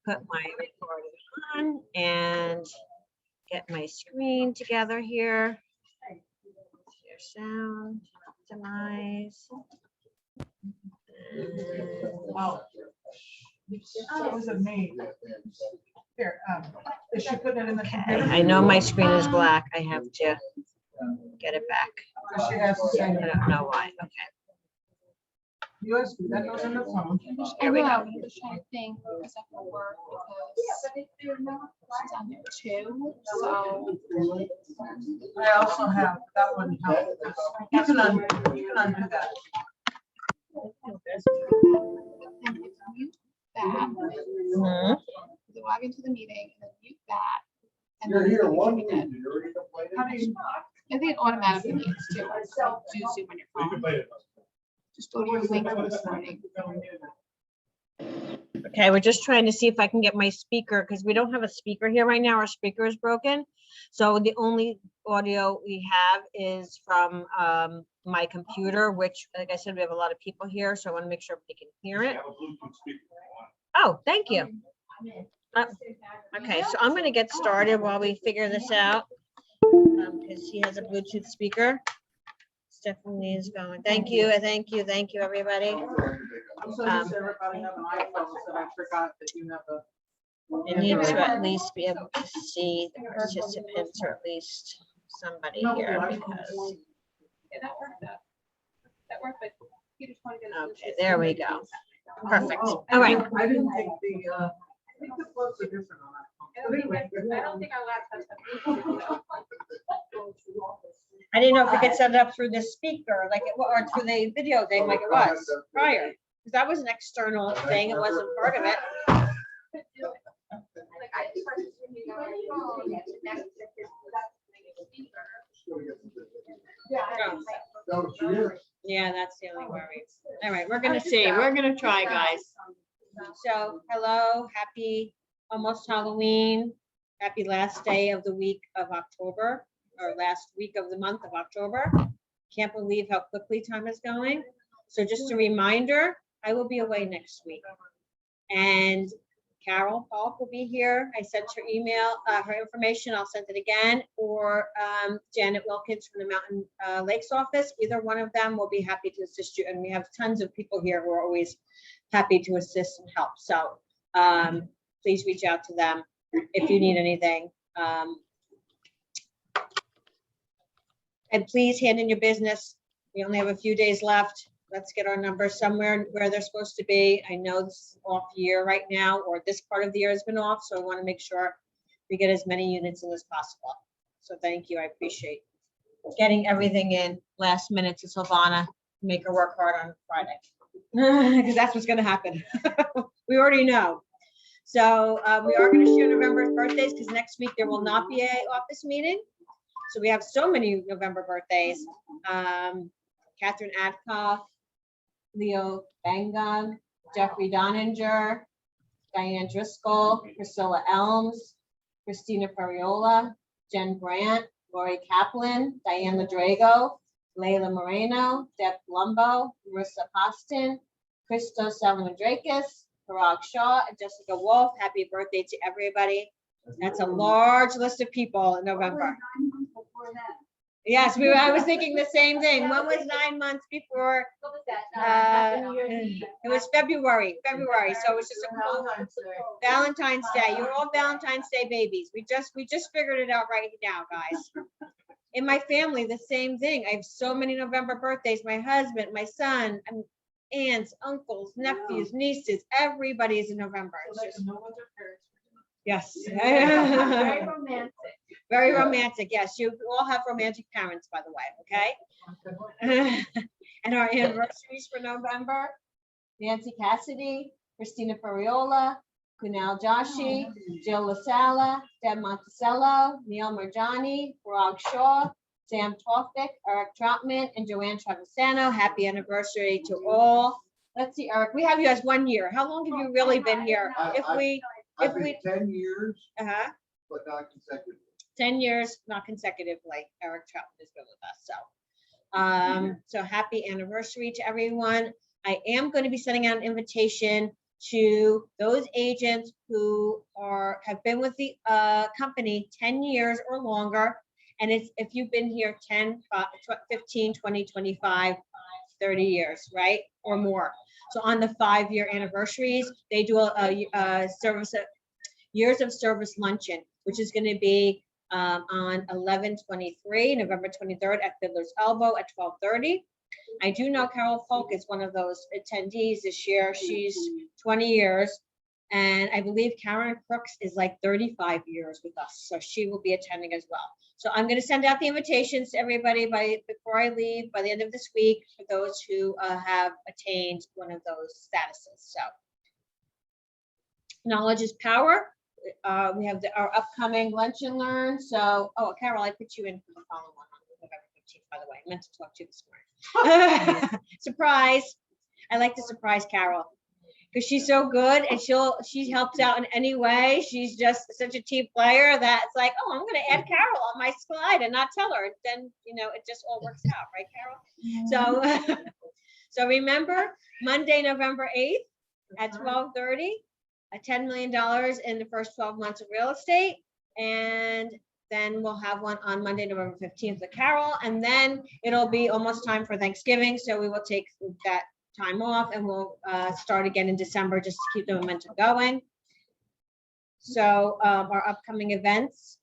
put my recording on and get my screen together here. Share sound, optimize. That was a me. Here, is she putting it in the Okay, computer? I know my screen is black. I have to get it back. So she has to I send it. don't know why. Okay. USB, that goes in the phone. Here we go. I was trying to think because that will work because she's on there too. So I also have, that wouldn't help. You can undo that. and if you mute that, Mhm. you log into the meeting and then mute that. And You're then here you one can week, get- did you already complain? I think it automatically mutes too. So do Zoom on your phone. Just go to your link from this morning. Okay, we're just trying to see if I can get my speaker because we don't have a speaker here right now. Our speaker is broken. So the only audio we have is from my computer, which, like I said, we have a lot of people here, so I want to make sure they can hear it. Oh, thank you. Okay, so I'm going to get started while we figure this out because he has a Bluetooth speaker. Stephanie is going. Thank you, everybody. I'm so used to everybody having iPhones that I forgot that you have a. You need to at least be able to see the participants or at least somebody here because, Yeah, that worked. That worked, but you just want to get. okay, there we go. Perfect. Oh, All right. I didn't think I think the floats are different on that. But anyway. I don't think our laptops have. I didn't know if we could set it up through the speaker, like it, or through the video thing like it was prior. Because that was an external thing. It wasn't part of it. No, she is. Yeah, that's the only worry. All right, we're gonna see. We're gonna try, guys. So, hello, happy almost Halloween. Happy last day of the week of October, or last week of the month of October. Can't believe how quickly time is going. So just a reminder, I will be away next week. And Carol Falk will be here. I sent her email, her information. I'll send it again. Or Janet Wilkins from the Mountain Lakes office. Either one of them will be happy to assist you. And we have tons of people here who are always happy to assist and help. So please reach out to them if you need anything. And please hand in your business. We only have a few days left. Let's get our numbers somewhere where they're supposed to be. I know this is off year right now, or this part of the year has been off, so I want to make sure we get as many units in as possible. So thank you, I appreciate getting everything in last minute to Silvana, make her work hard on Friday. Because that's what's gonna happen. We already know. So we are gonna share November's birthdays because next week there will not be a office meeting. So we have so many November birthdays. Catherine Adcock, Leo Bangog, Jeffrey Doninger, Diane Driscoll, Priscilla Elms, Christina Ferriola, Jen Brandt, Lori Kaplan, Diane Ladrago, Leila Moreno, Deb Lumbo, Marissa Poston, Christos Salamandrakis, Parag Shaw, and Jessica Wolf. Happy birthday to everybody. That's a large list of people in November. Yes, I was thinking the same thing. When was 9 months before? It was February. So it was just a cool Valentine's Day. You're all Valentine's Day babies. We just figured it out right now, guys. In my family, the same thing. I have so many November birthdays. My husband, my son, aunts, uncles, nephews, nieces, everybody is in November. It's just, yes. Very romantic. Very romantic. Yes, you all have romantic parents, by the way, okay? And our anniversaries for November, Nancy Cassidy, Christina Ferriola, Kunal Joshi, Jill LaSala, Deb Monticello, Neil Marjani, Parag Shaw, Sam Tofik, Eric Troutman, and Joanne Travisano. Happy anniversary to all. Let's see, Eric, we have you as 1 year. How long have you really been here? I've been 10 years, Uh-huh. but not consecutively. 10 years, not consecutively. Eric Troutman has been with us, so. So happy anniversary to everyone. I am going to be sending out an invitation to those agents who have been with the company 10 years or longer. And it's if you've been here 10, 15, 20, 25, 30 years, right? Or more. So on the 5-year anniversaries, they do a years of service luncheon, which is going to be on 11/23, November 23rd at Fiddler's Elbow at 12:30. I do know Carol Folk is one of those attendees this year. She's 20 years. And I believe Karen Crooks is like 35 years with us. So she will be attending as well. So I'm going to send out the invitations to everybody before I leave by the end of this week for those who have attained one of those statuses. So knowledge is power. We have our upcoming lunch and learn. So, oh, Carol, I put you in for the following one on November 15th, by the way. I meant to talk to you this morning. Surprise. I like to surprise Carol because she's so good and she helps out in any way. She's just such a team player that it's like, oh, I'm going to add Carol on my slide and not tell her. Then, it just all works out, right, Carol? So, so remember Monday, November 8th at 12:30. $10 million in the first 12 months of real estate. And then we'll have one on Monday, November 15th with Carol. And then it'll be almost time for Thanksgiving. So we will take that time off and we'll start again in December just to keep the momentum going. So our upcoming events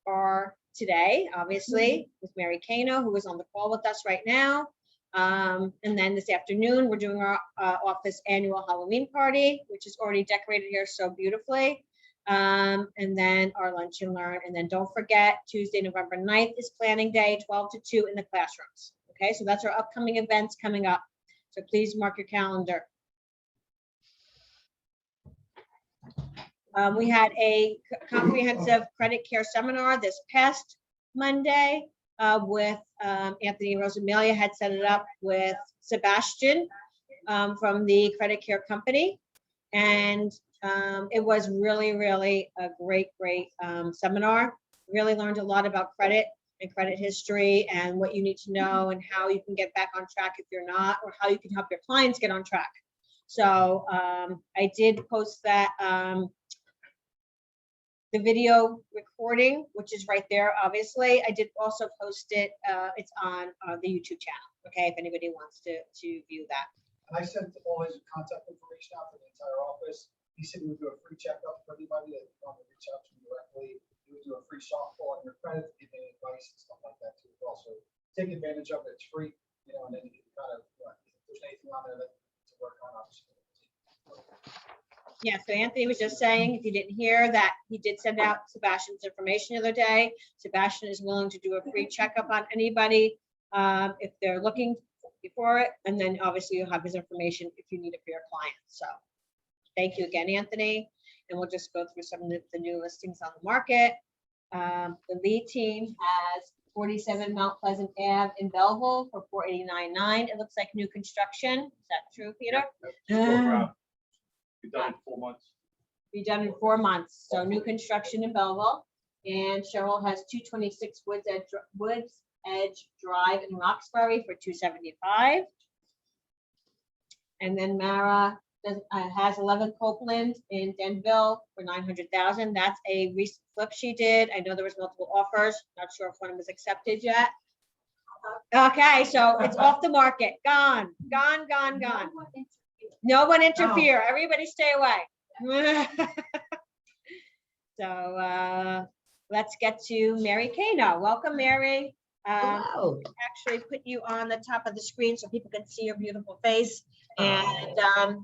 are today, obviously, with Mary Cano, who is on the call with us right now. And then this afternoon, we're doing our office annual Halloween party, which is already decorated here so beautifully. And then our lunch and learn. And then don't forget, Tuesday, November 9th is planning day, 12 to 2 in the classrooms. Okay, so that's our upcoming events coming up. So please mark your calendar. We had a comprehensive credit care seminar this past Monday. With Anthony Rosamalia had set it up with Sebastian from the credit care company. And it was really, really a great seminar. Really learned a lot about credit and credit history and what you need to know and how you can get back on track if you're not, or how you can help your clients get on track. So I did post that the video recording, which is right there, obviously. I did also post it. It's on the YouTube channel. Okay, if anybody wants to view that. And I sent all his contact information out to the entire office. He said he would do a free checkup for anybody that wanted to reach out to me directly. He would do a free softball on your credit, give any advice and stuff like that too. Also take advantage of it. It's free, and then you can kind of, if there's anything on there to work on, obviously. Yeah, so Anthony was just saying, if you didn't hear that, he did send out Sebastian's information the other day. Sebastian is willing to do a free checkup on anybody if they're looking for it. And then obviously you'll have his information if you need it for your clients. So thank you again, Anthony. And we'll just go through some of the new listings on the market. The lead team has 47 Mount Pleasant Ave in Belleville for $489.9. It looks like new construction. Is that true, Peter? Be done in 4 months. Be done in 4 months. So new construction in Belleville. And Cheryl has 226 Woods Edge Drive in Roxbury for $275. And then Mara has 11 Copeland in Denville for $900,000. That's a recent flip she did. I know there was multiple offers. Not sure if one was accepted yet. Okay, so it's off the market. Gone. No one interfere. Everybody stay away. So let's get to Mary Cano. Welcome, Mary. Hello. Actually put you on the top of the screen so people can see your beautiful face and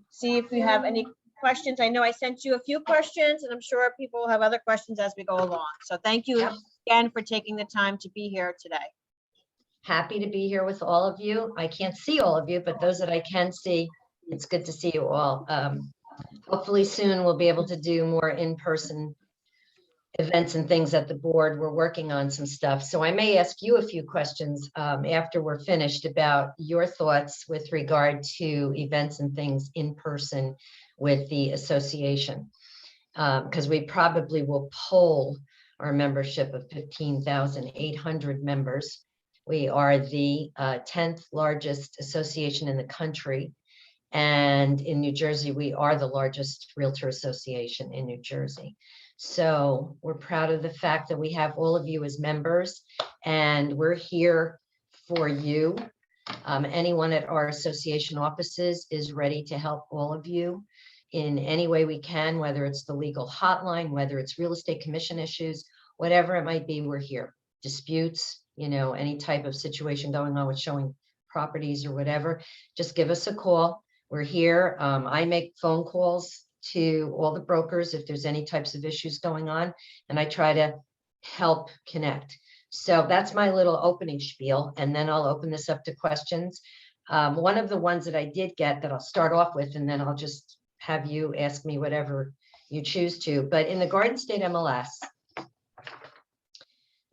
see if you have any questions. I know I sent you a few questions and I'm sure people will have other questions as we go along. So thank you again for taking the time to be here today. Happy to be here with all of you. I can't see all of you, but those that I can see, it's good to see you all. Hopefully soon we'll be able to do more in-person events and things at the board. We're working on some stuff. So I may ask you a few questions after we're finished about your thoughts with regard to events and things in person with the association. Because we probably will poll our membership of 15,800 members. We are the 10th largest association in the country. And in New Jersey, we are the largest realtor association in New Jersey. So we're proud of the fact that we have all of you as members, and we're here for you. Anyone at our association offices is ready to help all of you in any way we can, whether it's the legal hotline, whether it's real estate commission issues, whatever it might be, we're here. Disputes, any type of situation going on with showing properties or whatever, just give us a call. We're here. I make phone calls to all the brokers if there's any types of issues going on, and I try to help connect. So that's my little opening spiel, and then I'll open this up to questions. One of the ones that I did get that I'll start off with, and then I'll just have you ask me whatever you choose to. But in the Garden State MLS,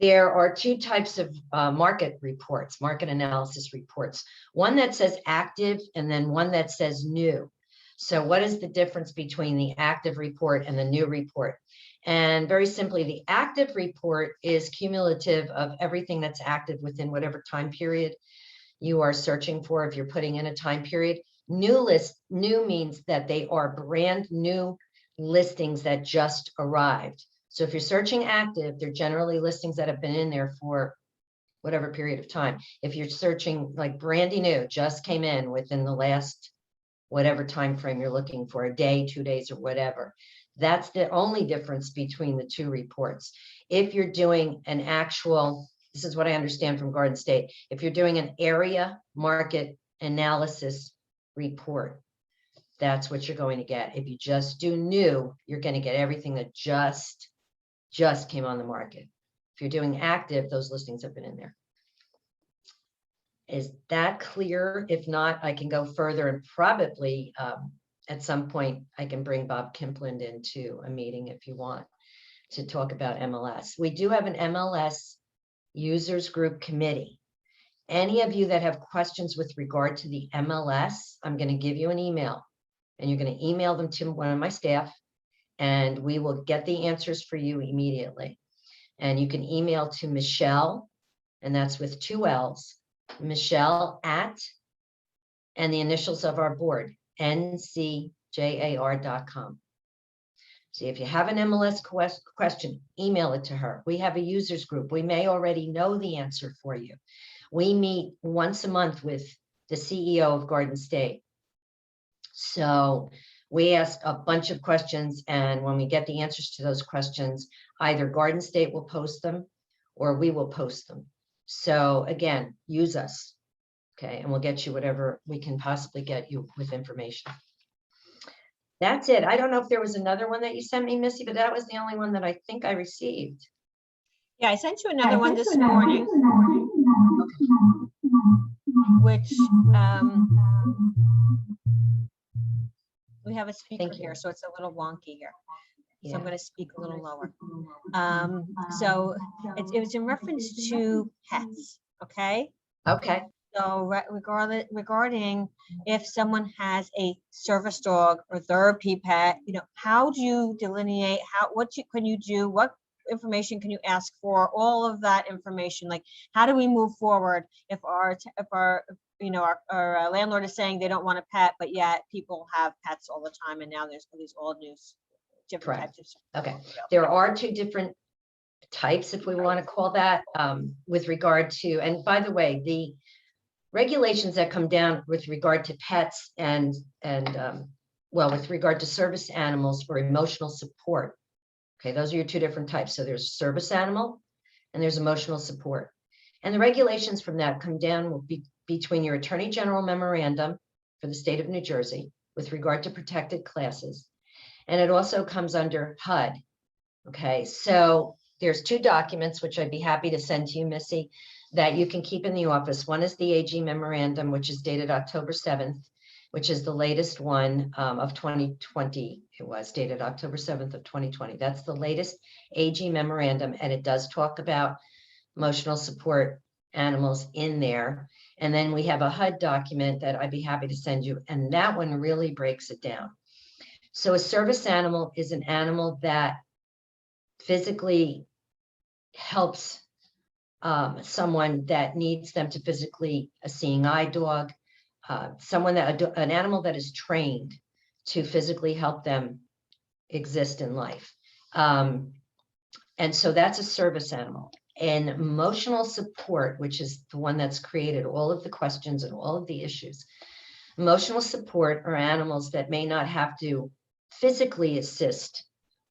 there are two types of market reports, market analysis reports. One that says active and then one that says new. So what is the difference between the active report and the new report? And very simply, the active report is cumulative of everything that's active within whatever time period you are searching for. If you're putting in a time period, new means that they are brand new listings that just arrived. So if you're searching active, they're generally listings that have been in there for whatever period of time. If you're searching like brandy new, just came in within the last whatever time frame you're looking for, a day, 2 days, or whatever. That's the only difference between the two reports. If you're doing an actual, this is what I understand from Garden State, if you're doing an area market analysis report, that's what you're going to get. If you just do new, you're going to get everything that just came on the market. If you're doing active, those listings have been in there. Is that clear? If not, I can go further, and probably at some point I can bring Bob Kimpland into a meeting if you want to talk about MLS. We do have an MLS users group committee. Any of you that have questions with regard to the MLS, I'm going to give you an email, and you're going to email them to one of my staff, and we will get the answers for you immediately. And you can email to Michelle, and that's with 2 L's, Michelle at, and the initials of our board, ncjar.com. See, if you have an MLS question, email it to her. We have a users group. We may already know the answer for you. We meet once a month with the CEO of Garden State. So we ask a bunch of questions, and when we get the answers to those questions, either Garden State will post them or we will post them. So again, use us, okay? And we'll get you whatever we can possibly get you with information. That's it. I don't know if there was another one that you sent me, Missy, but that was the only one that I think I received. Yeah, I sent you another one this morning, which we have a speaker Thank you. here, so it's a little wonky here. So I'm Yeah. going to speak a little lower. So it was in reference to pets, okay? Okay. So regarding if someone has a service dog or therapy pet, how do you delineate, can you do, what information can you ask for, all of that information? Like, how do we move forward if our landlord is saying they don't want a pet, but yet people have pets all the time, and now there's these all new different Correct. types of. Okay. There are 2 different types, if we want to call that, with regard to, and by the way, the regulations that come down with regard to pets and with regard to service animals for emotional support. Okay, those are your 2 different types. So there's service animal and there's emotional support. And the regulations from that come down will be between your Attorney General memorandum for the state of New Jersey with regard to protected classes. And it also comes under HUD. Okay, so there's 2 documents, which I'd be happy to send to you, Missy, that you can keep in the office. One is the AG memorandum, which is dated October 7th, which is the latest one of 2020. It was dated October 7th of 2020. That's the latest AG memorandum, and it does talk about emotional support animals in there. And then we have a HUD document that I'd be happy to send you, and that one really breaks it down. So a service animal is an animal that physically helps someone that needs them to physically, a seeing eye dog, someone an animal that is trained to physically help them exist in life. And so that's a service animal. And emotional support, which is the one that's created all of the questions and all of the issues. Emotional support are animals that may not have to physically assist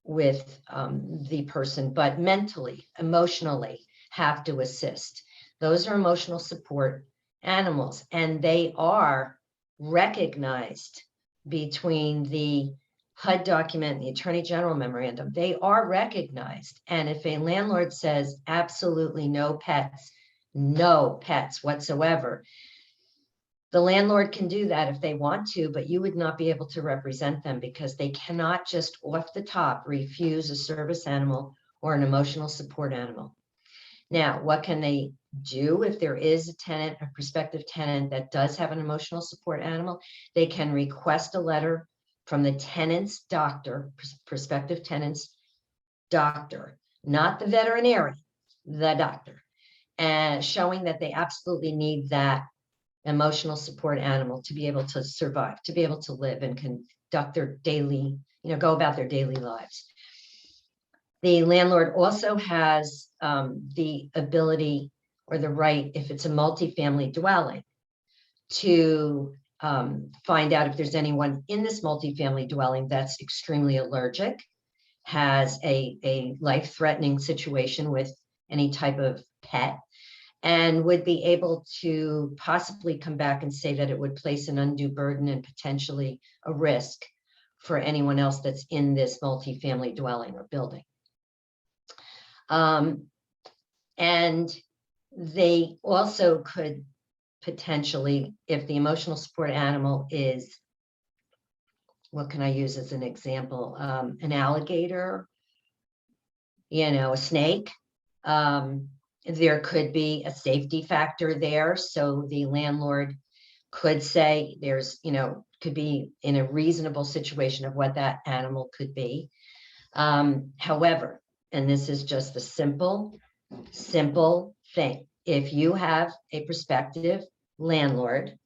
with the person, but mentally, emotionally have to assist. Those are emotional support animals, and they are recognized between the HUD document and the Attorney General memorandum. They are recognized. And if a landlord says absolutely no pets whatsoever, the landlord can do that if they want to, but you would not be able to represent them because they cannot just off the top refuse a service animal or an emotional support animal. Now, what can they do if there is a tenant, a prospective tenant that does have an emotional support animal? They can request a letter from the tenant's doctor, prospective tenant's doctor, not the veterinarian, the doctor, and showing that they absolutely need that emotional support animal to be able to survive, to be able to live and conduct their daily, go about their daily lives. The landlord also has the ability or the right, if it's a multifamily dwelling, to find out if there's anyone in this multifamily dwelling that's extremely allergic, has a life-threatening situation with any type of pet, and would be able to possibly come back and say that it would place an undue burden and potentially a risk for anyone else that's in this multifamily dwelling or building. And they also could potentially, if the emotional support animal is, what can I use as an example? An alligator, a snake. There could be a safety factor there. So the landlord could say there's, could be in a reasonable situation of what that animal could be. However, and this is just a simple thing. If you have a prospective landlord,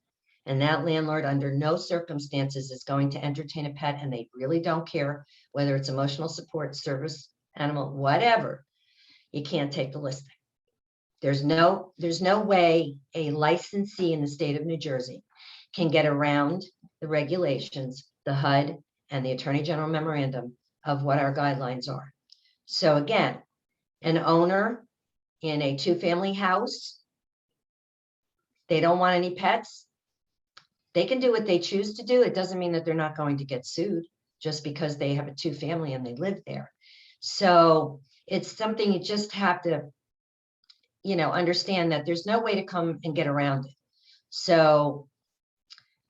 and that landlord under no circumstances is going to entertain a pet, and they really don't care whether it's emotional support, service animal, whatever, you can't take the listing. There's no way a licensee in the state of New Jersey can get around the regulations, the HUD and the Attorney General memorandum of what our guidelines are. So again, an owner in a two-family house, they don't want any pets. They can do what they choose to do. It doesn't mean that they're not going to get sued just because they have a two-family and they live there. So it's something you just have to, understand that there's no way to come and get around it. So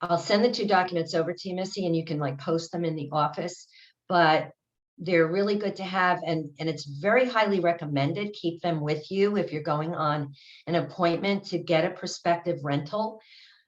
I'll send the two documents over to you, Missy, and you can post them in the office, but they're really good to have. And it's very highly recommended. Keep them with you if you're going on an appointment to get a prospective rental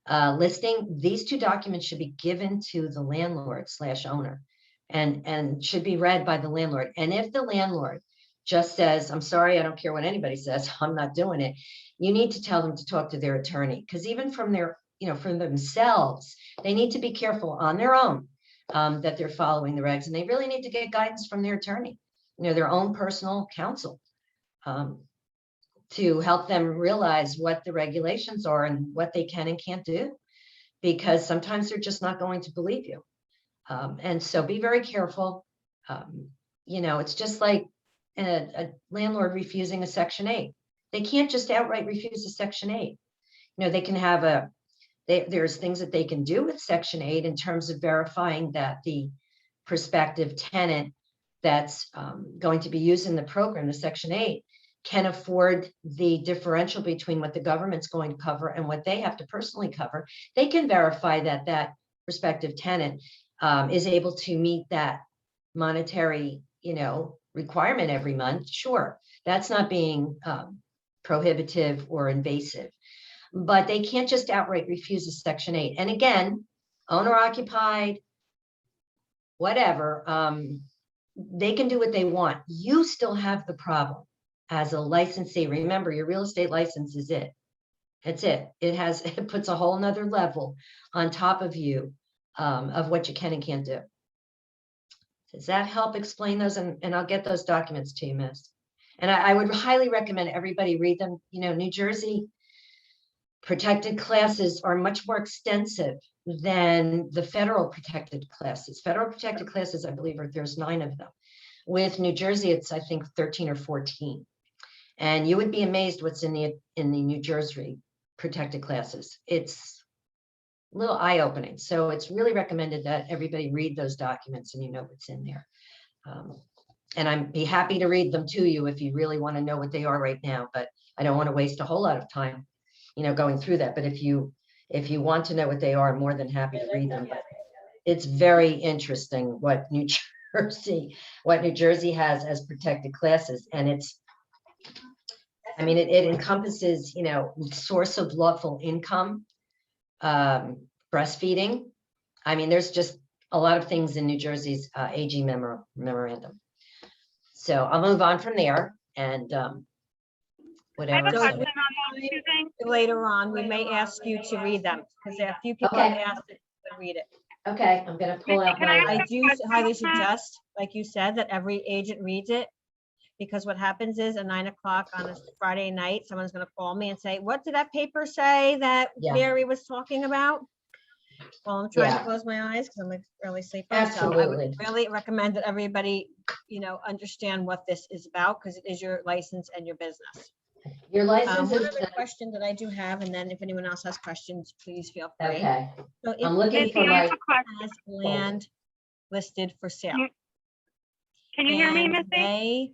listing. These two documents should be given to the landlord/owner and should be read by the landlord. And if the landlord just says, I'm sorry, I don't care what anybody says, I'm not doing it, you need to tell them to talk to their attorney, because even from their, from themselves, they need to be careful on their own that they're following the regs, and they really need to get guidance from their attorney, their own personal counsel, to help them realize what the regulations are and what they can and can't do, because sometimes they're just not going to believe you. And so be very careful. It's just like a landlord refusing a Section 8. They can't just outright refuse a Section 8. They can have there's things that they can do with Section 8 in terms of verifying that the prospective tenant that's going to be using the program, the Section 8, can afford the differential between what the government's going to cover and what they have to personally cover. They can verify that that prospective tenant is able to meet that monetary, requirement every month. Sure, that's not being prohibitive or invasive, but they can't just outright refuse a Section 8. And again, owner occupied, whatever, they can do what they want. You still have the problem as a licensee. Remember, your real estate license is it. That's it. It puts a whole nother level on top of you of what you can and can't do. Does that help explain those? And I'll get those documents to you, Miss. And I would highly recommend everybody read them. You know, New Jersey protected classes are much more extensive than the federal protected classes. Federal protected classes, I believe, there's 9 of them. With New Jersey, it's, I think, 13 or 14. And you would be amazed what's in the New Jersey protected classes. It's a little eye-opening. So it's really recommended that everybody read those documents and you know what's in there. And I'd be happy to read them to you if you really want to know what they are right now, but I don't want to waste a whole lot of time, you know, going through that. But if you want to know what they are, I'm more than happy to read them. But it's very interesting what New Jersey has as protected classes. And it's, I mean, it encompasses, you know, source of lawful income, breastfeeding. I mean, there's just a lot of things in New Jersey's AG memorandum. So I'll move on from there and I whatever. have a So- question on those 2 things. Later on, we may ask you to read them, because there are a few people Okay. that asked to read it. Okay, I'm gonna pull out Can I my, I do highly suggest, like you said, that every agent reads it. Because what happens is at 9 o'clock on a Friday night, someone's gonna call me and say, what did that paper say that Yeah. Mary was talking about? Well, I'm trying to Yeah. close my eyes because I'm like early sleeper. So I would Absolutely. really recommend that everybody, you know, understand what this is about, because it is your license and your business. your license One is, other question that I do have, and then if anyone else has questions, please feel free. okay, So if I'm looking the for Nancy, I have my, a question. has land listed for sale. Can you hear me, and Missy? they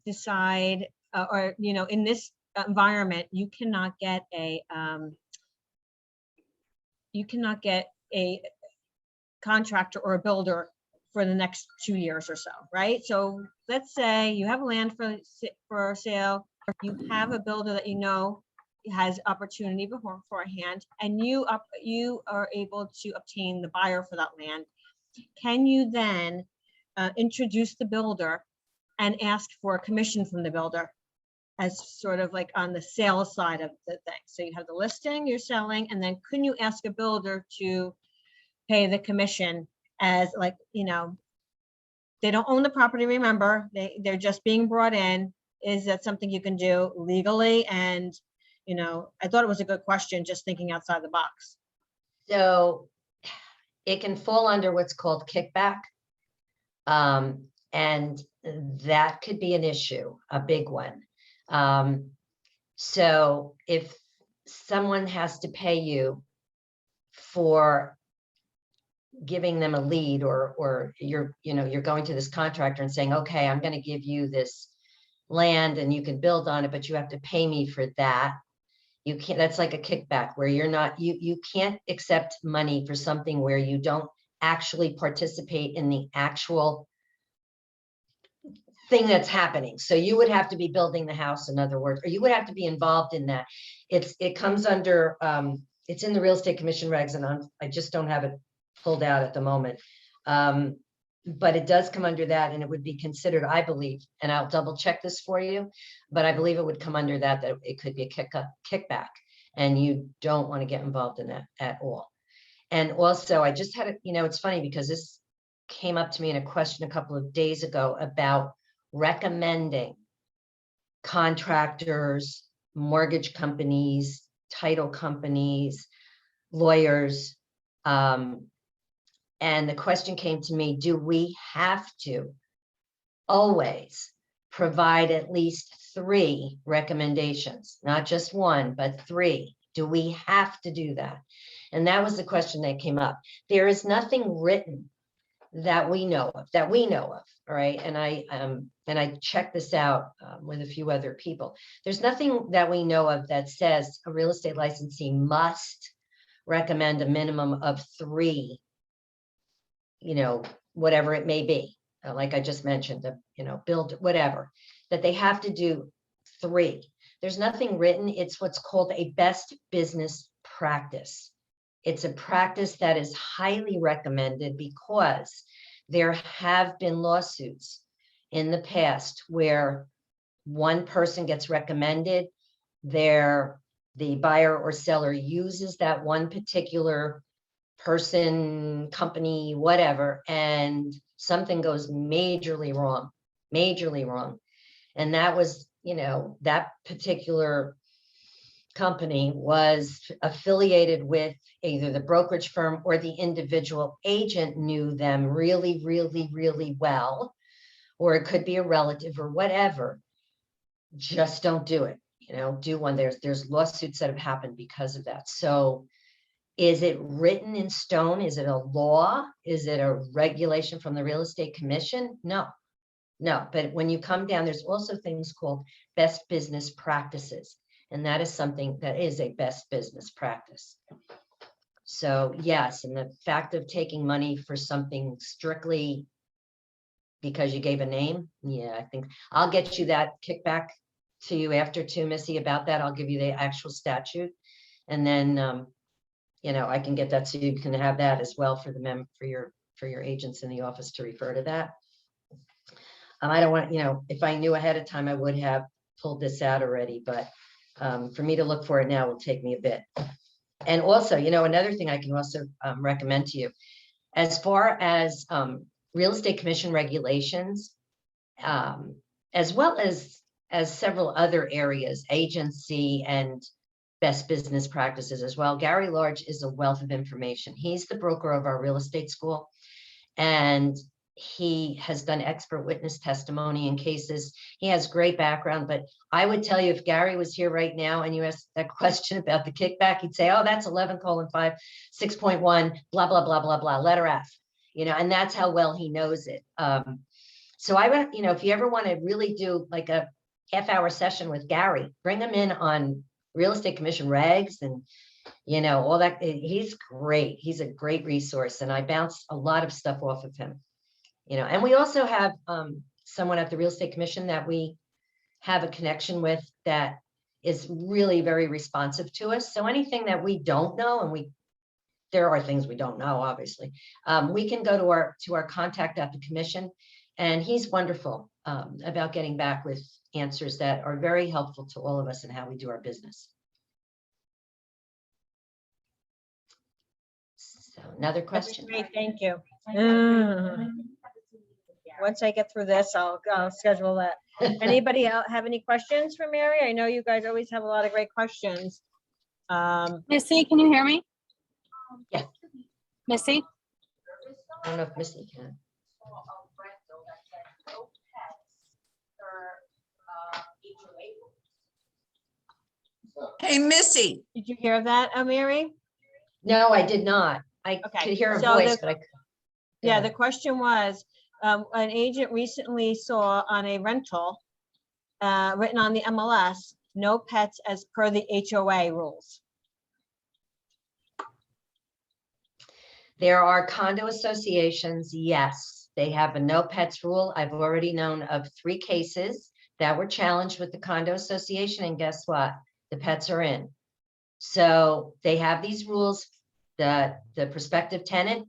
decide, or, you know, in this environment, you cannot get a contractor or a builder for the next 2 years or so, right? So let's say you have land for sale, you have a builder that you know has opportunity beforehand, and you are able to obtain the buyer for that land. Can you then introduce the builder and ask for a commission from the builder as sort of like on the sales side of the thing? So you have the listing, you're selling, and then couldn't you ask a builder to pay the commission as, like, you know, they don't own the property, remember, they're just being brought in. Is that something you can do legally? And, you know, I thought it was a good question, just thinking outside the box. so it can fall under what's called kickback. And that could be an issue, a big one. So if someone has to pay you for giving them a lead, or you're going to this contractor and saying, okay, I'm going to give you this land and you can build on it, but you have to pay me for that. You can't, that's like a kickback where you're not, you can't accept money for something where you don't actually participate in the actual thing that's happening. So you would have to be building the house, in other words, or you would have to be involved in that. It comes under, it's in the real estate commission regs, and I just don't have it pulled out at the moment. But it does come under that, and it would be considered, I believe, and I'll double check this for you, but I believe it would come under that it could be a kickback, and you don't want to get involved in that at all. And also, I just had it's funny because this came up to me in a question a couple of days ago about recommending contractors, mortgage companies, title companies, lawyers, and the question came to me, do we have to always provide at least 3 recommendations, not just 1, but 3? Do we have to do that? And that was the question that came up. There is nothing written that we know of, all right? And I checked this out with a few other people. There's nothing that we know of that says a real estate licensee must recommend a minimum of 3, whatever it may be. Like I just mentioned, build, whatever, that they have to do 3. There's nothing written. It's what's called a best business practice. It's a practice that is highly recommended because there have been lawsuits in the past where one person gets recommended, their the buyer or seller uses that one particular person, company, whatever, and something goes majorly wrong. And that was, that particular company was affiliated with either the brokerage firm or the individual agent knew them really, really, really well, or it could be a relative or whatever. Just don't do it. Do one. There's lawsuits that have happened because of that. So is it written in stone? Is it a law? Is it a regulation from the Real Estate Commission? No. But when you come down, there's also things called best business practices. And that is something that is a best business practice. So yes, and the fact of taking money for something strictly because you gave a name. Yeah, I think I'll get you that kickback to you after too, Missy, about that. I'll give you the actual statute. And then, I can get that so you can have that as well for for your agents in the office to refer to that. I don't want, if I knew ahead of time, I would have pulled this out already, but for me to look for it now will take me a bit. And also, another thing I can also recommend to you, as far as Real Estate Commission regulations, as well as several other areas, agency and best business practices as well. Gary Large is a wealth of information. He's the broker of our real estate school, and he has done expert witness testimony in cases. He has great background, but I would tell you, if Gary was here right now and you asked that question about the kickback, he'd say, oh, that's 11:5, 6.1, blah, blah, blah, blah, blah, letter F, and that's how well he knows it. So I would, if you ever want to really do like a half-hour session with Gary, bring him in on Real Estate Commission regs and, all that. He's great. He's a great resource. And I bounce a lot of stuff off of him, and we also have someone at the Real Estate Commission that we have a connection with that is really very responsive to us. So anything that we don't know, and there are things we don't know, obviously, we can go to our contact at the commission, and he's wonderful about getting back with answers that are very helpful to all of us in how we do our business. So another question. Great, thank you. Once I get through this, I'll schedule that. Anybody else have any questions for Mary? I know you guys always have a lot of great questions. Missy, can you hear me? Yeah. Missy? I don't know if Missy can. Hey, Missy. Did you hear that, Mary? No, I did not. I Okay, could hear a so voice, the- but I. Yeah, the question was, an agent recently saw on a rental, written on the MLS, no pets as per the HOA rules. There are condo associations, yes, they have a no pets rule. I've already known of 3 cases that were challenged with the condo association, and guess what? The pets are in. So they have these rules. The prospective tenant,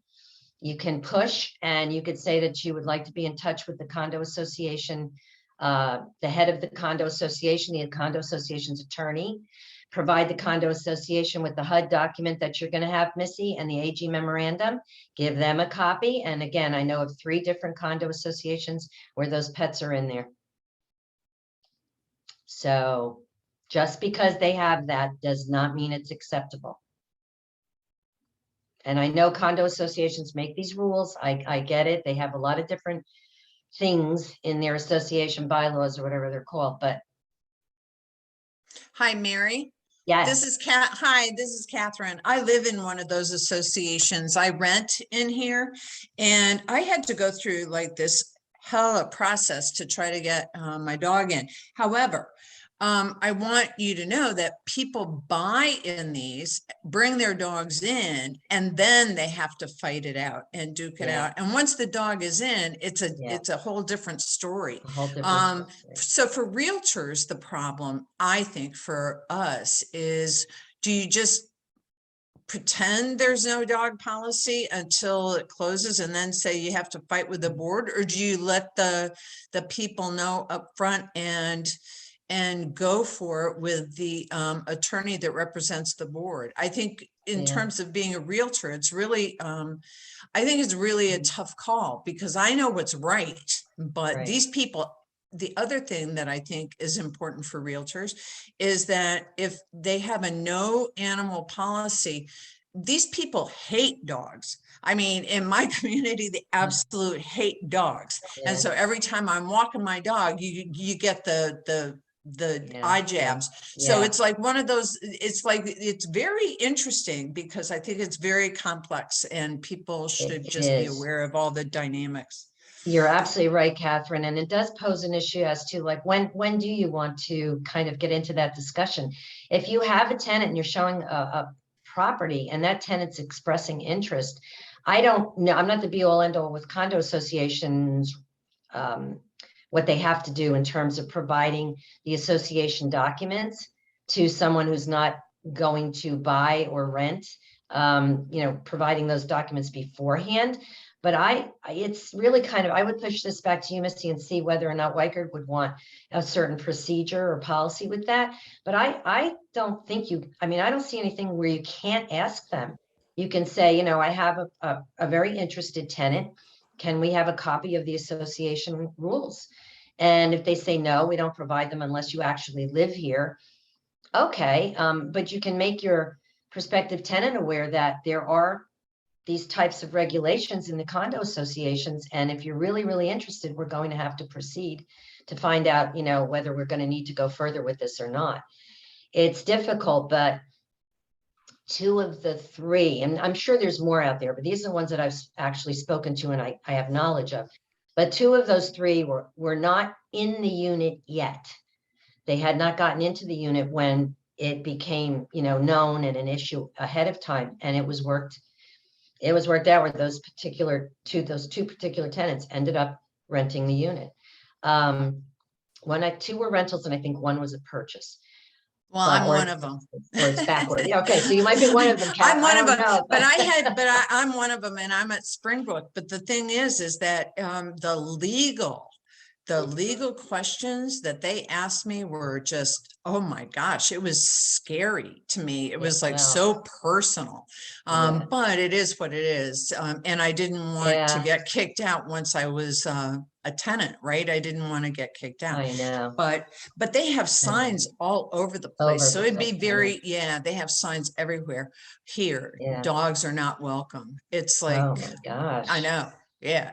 you can push and you could say that you would like to be in touch with the condo association, the head of the condo association, the condo association's attorney. Provide the condo association with the HUD document that you're going to have, Missy, and the AG memorandum. Give them a copy. And again, I know of 3 different condo associations where those pets are in there. So just because they have that does not mean it's acceptable. And I know condo associations make these rules. I get it. They have a lot of different things in their association bylaws or whatever they're called, but Hi, Mary. yes. This is Catherine. I live in one of those associations. I rent in here, and I had to go through like this hella process to try to get my dog in. However, I want you to know that people buy in these, bring their dogs in, and then they have to fight it out and duke it Yeah. out. And once the dog is in, it's Yeah. a whole different story. A whole different story. So for realtors, the problem, I think, for us is, do you just pretend there's no dog policy until it closes and then say you have to fight with the board? Or do you let the people know up front and and go for it with the attorney that represents the board. I think in Yeah. terms of being a realtor, it's really, I think it's really a tough call because I know what's right, but Right. these people, the other thing that I think is important for realtors is that if they have a no animal policy, these people hate dogs. I mean, in my community, they absolute hate dogs. Yeah. And so every time I'm walking my dog, you get the Yeah, eye yeah, jabs. So yeah. it's like one of those, it's very interesting because I think it's very complex and people should It just be is. aware of all the dynamics. You're absolutely right, Catherine, and it does pose an issue as to like when do you want to kind of get into that discussion? If you have a tenant and you're showing a property and that tenant's expressing interest, I don't know, I'm not the be all end all with condo associations, what they have to do in terms of providing the association documents to someone who's not going to buy or rent, providing those documents beforehand. But it's really kind of, I would push this back to you, Misty, and see whether or not Weichert would want a certain procedure or policy with that. But I don't think I don't see anything where you can't ask them. You can say, I have a very interested tenant. Can we have a copy of the association rules? And if they say, no, we don't provide them unless you actually live here. Okay, but you can make your prospective tenant aware that there are these types of regulations in the condo associations. And if you're really, really interested, we're going to have to proceed to find out, whether we're going to need to go further with this or not. It's difficult, but two of the three, and I'm sure there's more out there, but these are the ones that I've actually spoken to and I have knowledge of. But two of those three were not in the unit yet. They had not gotten into the unit when it became, known and an issue ahead of time. And it was worked out where those two particular tenants ended up renting the unit. Two were rentals and I think one was a purchase. Well, I'm one of them. Or it's backward. Okay, so you might be one of them, Kat. I'm one of them, know, but I'm one of them and I'm at Springbrook. But the thing is that the legal questions that they asked me were just, oh my gosh, it was scary to me. It was like wow. so personal. Yeah. But it is what it is. And I didn't want to Yeah. get kicked out once I was a tenant, right? I didn't want to get kicked out. I know. But they have signs all over the place. Over So the it'd be place, I very, they have signs everywhere. Here, Yeah. dogs are not welcome. It's like, Oh my gosh. I know. Yeah.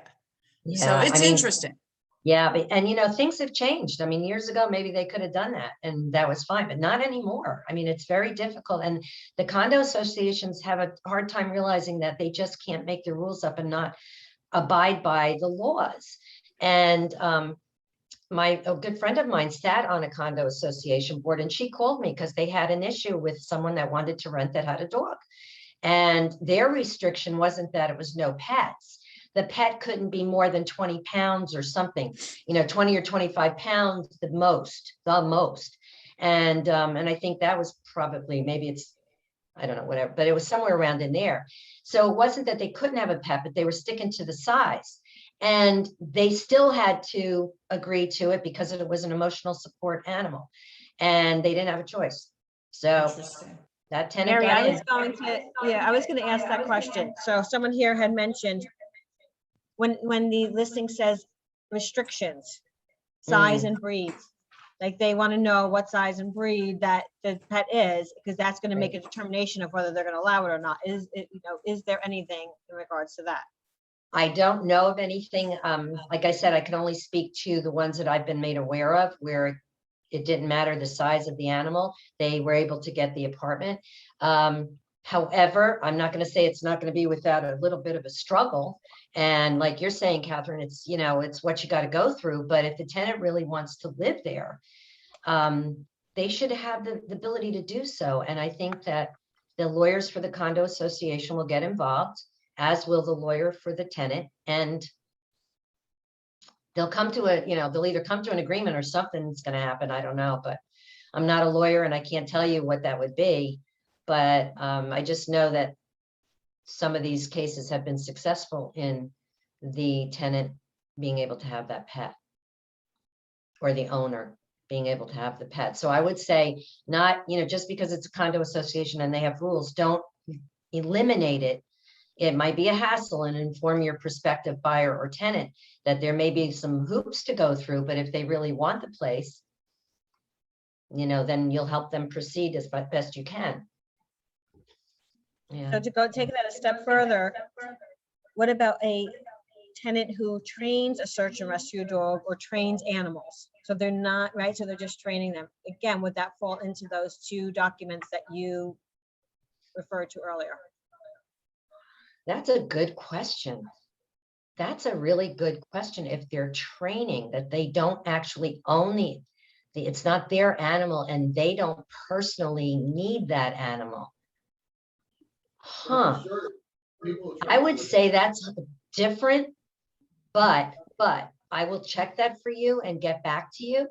Yeah. So it's interesting. Yeah, and things have changed. I mean, years ago, maybe they could have done that and that was fine, but not anymore. I mean, it's very difficult. And the condo associations have a hard time realizing that they just can't make the rules up and not abide by the laws. And a good friend of mine sat on a condo association board and she called me because they had an issue with someone that wanted to rent that had a dog. And their restriction wasn't that it was no pets. The pet couldn't be more than 20 pounds or something, 20 or 25 pounds, the most. And I think that was probably, I don't know, whatever, but it was somewhere around in there. So it wasn't that they couldn't have a pet, but they were sticking to the size. And they still had to agree to it because it was an emotional support animal and they didn't have a choice. So that tenant Mary, got I in. I was going to ask that question. So someone here had mentioned when the listing says restrictions, size and breed, like they want to know what size and breed that the pet is, because that's going to make a determination of whether they're going to allow it or not. Is there anything in regards to that? I don't know of anything. Like I said, I can only speak to the ones that I've been made aware of where it didn't matter the size of the animal. They were able to get the apartment. However, I'm not going to say it's not going to be without a little bit of a struggle. And like you're saying, Catherine, it's, it's what you got to go through. But if the tenant really wants to live there, they should have the ability to do so. And I think that the lawyers for the condo association will get involved, as will the lawyer for the tenant. And they'll come to they'll either come to an agreement or something's going to happen. I don't know, but I'm not a lawyer and I can't tell you what that would be. But I just know that some of these cases have been successful in the tenant being able to have that pet or the owner being able to have the pet. So I would say not, just because it's a condo association and they have rules, don't eliminate it. It might be a hassle, and inform your prospective buyer or tenant that there may be some hoops to go through, but if they really want the place, then you'll help them proceed as best you can. Yeah. So to go take that a step further, what about a tenant who trains a search and rescue dog or trains animals? So they're not, right, so they're just training them. Again, would that fall into those two documents that you referred to earlier? That's a good question. That's a really good question. If they're training, that they don't actually own it's not their animal and they don't personally need that animal. Huh. I would say that's different, but I will check that for you and get back to you.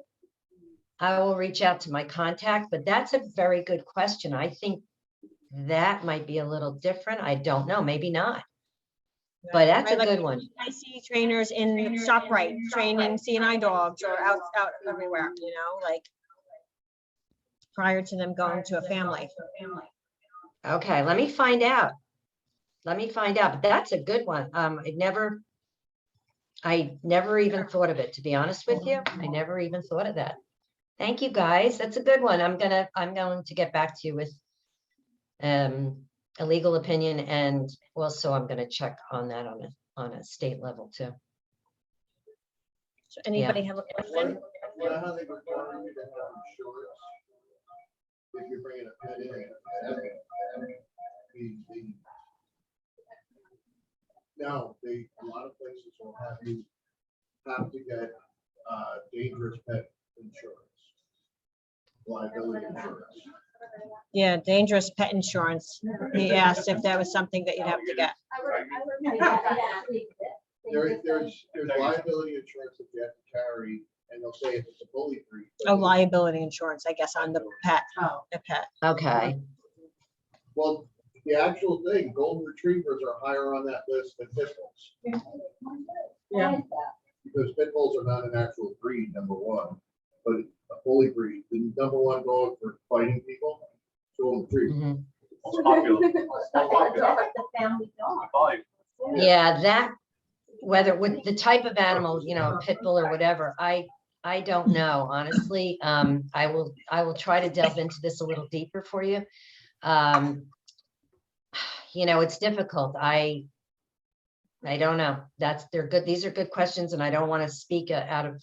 I will reach out to my contact, but that's a very good question. I think that might be a little different. I don't know, maybe not. But that's a Right, like, good one. I see trainers in ShopRite training CNI dogs or out everywhere, like prior to them going to a family. Okay, let me find out. But that's a good one. I never even thought of it, to be honest with you. I never even thought of that. Thank you, guys. That's a good one. I'm going to get back to you with a legal opinion, and also I'm going to check on that on a state level too. So anybody have a question? How they require you to have insurance if you're bringing a pet in? No, a lot of places will have you have to get dangerous pet insurance, liability insurance. Yeah, dangerous pet insurance. He asked if that was something that you'd have to get. There's liability insurance that you have to carry, and they'll say if it's a bully breed. Oh, liability insurance, I guess, on the pet, the pet. Okay. Well, the actual thing, golden retrievers are higher on that list than pit bulls. Yeah. Because pit bulls are not an actual breed, number one, but a bully breed, the number one dog for fighting people, golden retriever. Mhm. Popular. Yeah, that, whether with the type of animal, a pit bull or whatever, I don't know, honestly. I will try to delve into this a little deeper for you. It's difficult. I don't know. They're good. These are good questions, and I don't want to speak out of,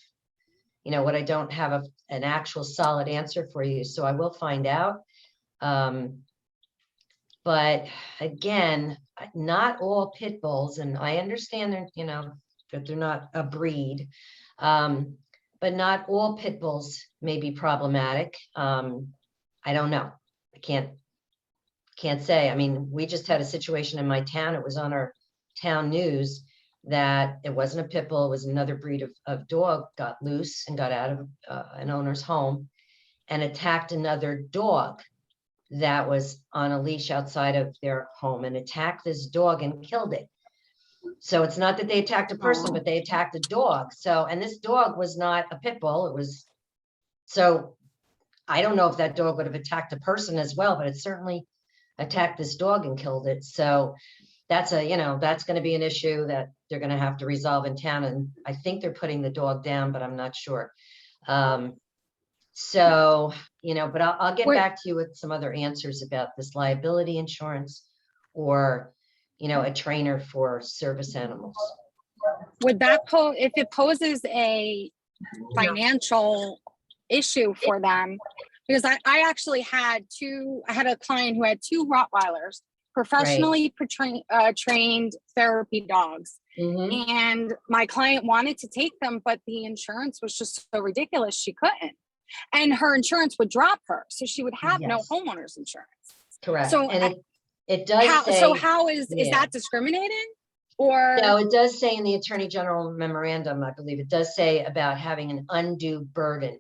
what I don't have an actual solid answer for you. So I will find out. But again, not all pit bulls, and I understand that they're not a breed, but not all pit bulls may be problematic. I don't know. I can't say. I mean, we just had a situation in my town. It was on our town news that it wasn't a pit bull. It was another breed of dog got loose and got out of an owner's home and attacked another dog that was on a leash outside of their home, and attacked this dog and killed it. So it's not that they attacked a person, but they attacked a dog. So, and this dog was not a pit bull. So I don't know if that dog would have attacked a person as well, but it certainly attacked this dog and killed it. So that's that's going to be an issue that they're going to have to resolve in town. And I think they're putting the dog down, but I'm not sure. So, but I'll get back to you with some other answers about this liability insurance or, a trainer for service animals. Would that if it poses a financial issue for them? Because I actually had a client who had 2 Rottweilers, professionally trained therapy dogs. Mhm. And my client wanted to take them, but the insurance was just so ridiculous, she couldn't. And her insurance would drop her, so she would have no Yes. homeowner's insurance. Correct. So And it does say. How is that discriminating? Or No, it does say in the Attorney General memorandum, I believe it does say about having an undue burden.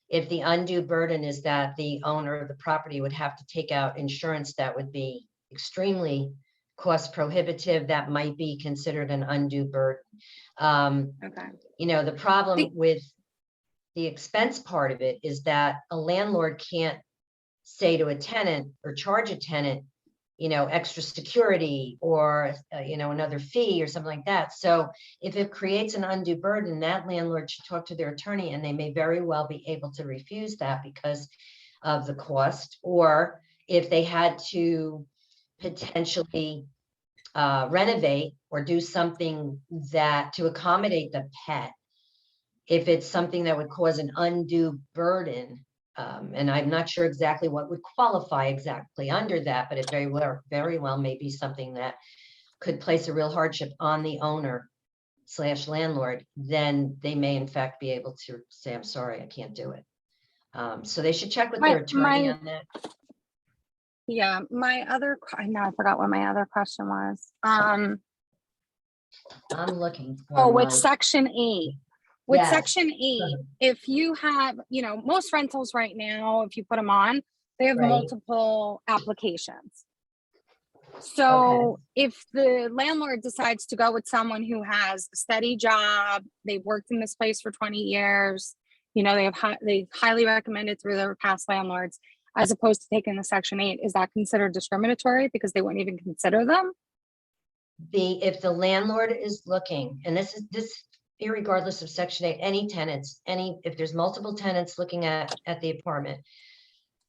If the undue burden is that the owner of the property would have to take out insurance that would be extremely cost prohibitive, that might be considered an undue burden. okay. The problem with the expense part of it is that a landlord can't say to a tenant or charge a tenant, extra security or, another fee or something like that. So if it creates an undue burden, that landlord should talk to their attorney, and they may very well be able to refuse that because of the cost. Or if they had to potentially renovate or do something that to accommodate the pet, if it's something that would cause an undue burden, and I'm not sure exactly what would qualify exactly under that, but it very well may be something that could place a real hardship on the owner / landlord, then they may in fact be able to say, I'm sorry, I can't do it. So they should check with their attorney on that. Yeah, my other, now I forgot what my other question was. I'm looking for Oh, with my- section 8. With Yes. section 8, if you have, most rentals right now, if you put them on, they have Right. multiple applications. So if the landlord decides to go with someone who has a steady job, they've worked in this place for 20 years, they highly recommend it through their past landlords, as opposed to taking the section 8, is that considered discriminatory because they wouldn't even consider them? If the landlord is looking, and this irregardless of section 8, any tenants, if there's multiple tenants looking at the apartment,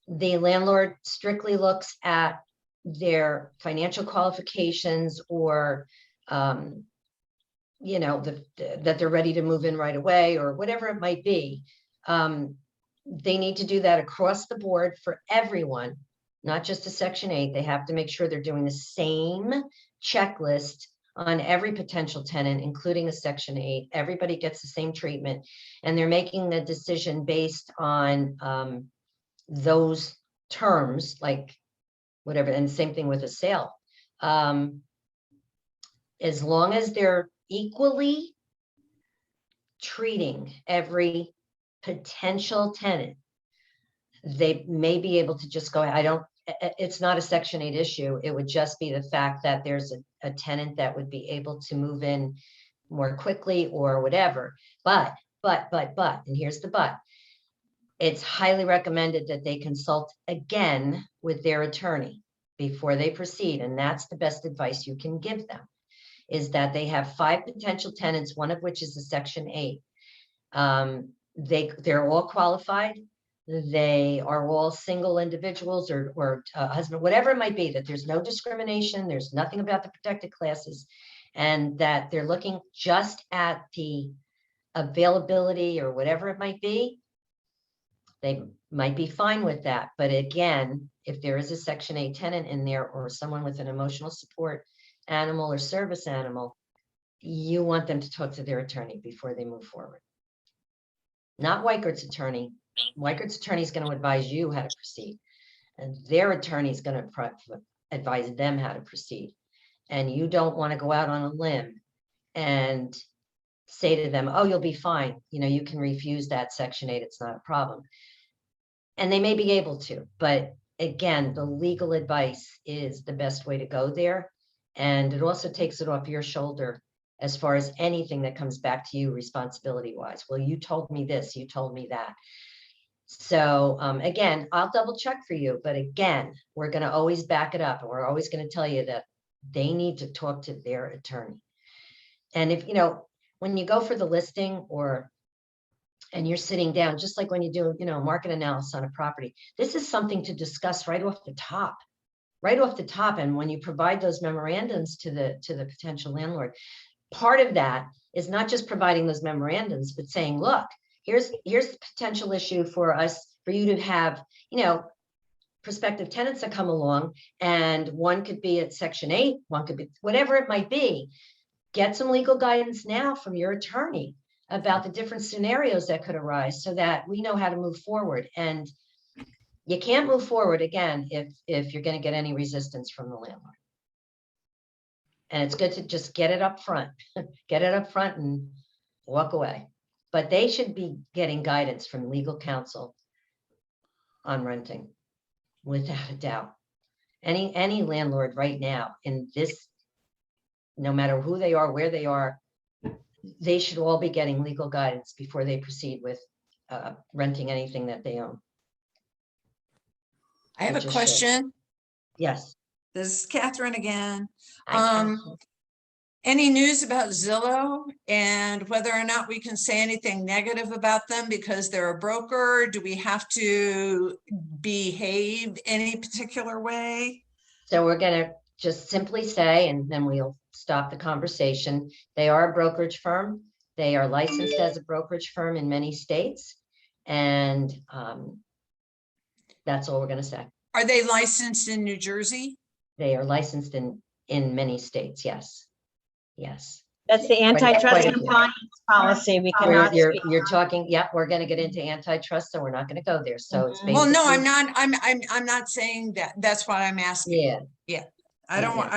the landlord strictly looks at their financial qualifications or, that they're ready to move in right away or whatever it might be. They need to do that across the board for everyone, not just a section 8. They have to make sure they're doing the same checklist on every potential tenant, including a section 8. Everybody gets the same treatment, and they're making the decision based on those terms, like whatever, and same thing with a sale. As long as they're equally treating every potential tenant, they may be able to just go, it's not a section 8 issue. It would just be the fact that there's a tenant that would be able to move in more quickly or whatever. But, and here's the but, it's highly recommended that they consult again with their attorney before they proceed. And that's the best advice you can give them, is that they have 5 potential tenants, one of which is a section 8. They're all qualified. They are all single individuals or husband, whatever it might be, that there's no discrimination, there's nothing about the protected classes, and that they're looking just at the availability or whatever it might be. They might be fine with that. But again, if there is a section 8 tenant in there or someone with an emotional support animal or service animal, you want them to talk to their attorney before they move forward. Not Weikert's attorney. Weikert's attorney is going to advise you how to proceed, and their attorney is going to advise them how to proceed. And you don't want to go out on a limb and say to them, oh, you'll be fine. You can refuse that section 8. It's not a problem. And they may be able to, but again, the legal advice is the best way to go there. And it also takes it off your shoulder as far as anything that comes back to you responsibility wise. Well, you told me this, you told me that. So again, I'll double check for you, but again, we're going to always back it up. And we're always going to tell you that they need to talk to their attorney. And if, when you go for the listing and you're sitting down, just like when you do, market analysis on a property, this is something to discuss right off the top. And when you provide those memorandums to the potential landlord, part of that is not just providing those memorandums, but saying, look, here's the potential issue for you to have, prospective tenants that come along, and one could be at section 8, one could be whatever it might be. Get some legal guidance now from your attorney about the different scenarios that could arise so that we know how to move forward. And you can't move forward again if you're going to get any resistance from the landlord. And it's good to just get it up front, and walk away. But they should be getting guidance from legal counsel on renting, without a doubt. Any landlord right now in this, no matter who they are, where they are, they should all be getting legal guidance before they proceed with renting anything that they own. I have Which a is shit. question. Yes. This is Catherine again. I can. Any news about Zillow and whether or not we can say anything negative about them because they're a broker? Do we have to behave any particular way? So we're gonna just simply say, and then we'll stop the conversation. They are a brokerage firm. They are licensed as a brokerage firm in many states. And that's all we're gonna say. Are they licensed in New Jersey? They are licensed in many states, yes. Yes. That's the antitrust quite a few. compliance policy. We cannot You're, speak. you're talking, yeah, we're gonna get into antitrust, so we're not gonna go there. So it's Mhm. basically. Well, no, I'm not. I'm not saying that. That's what I'm asking. Yeah, I don't want,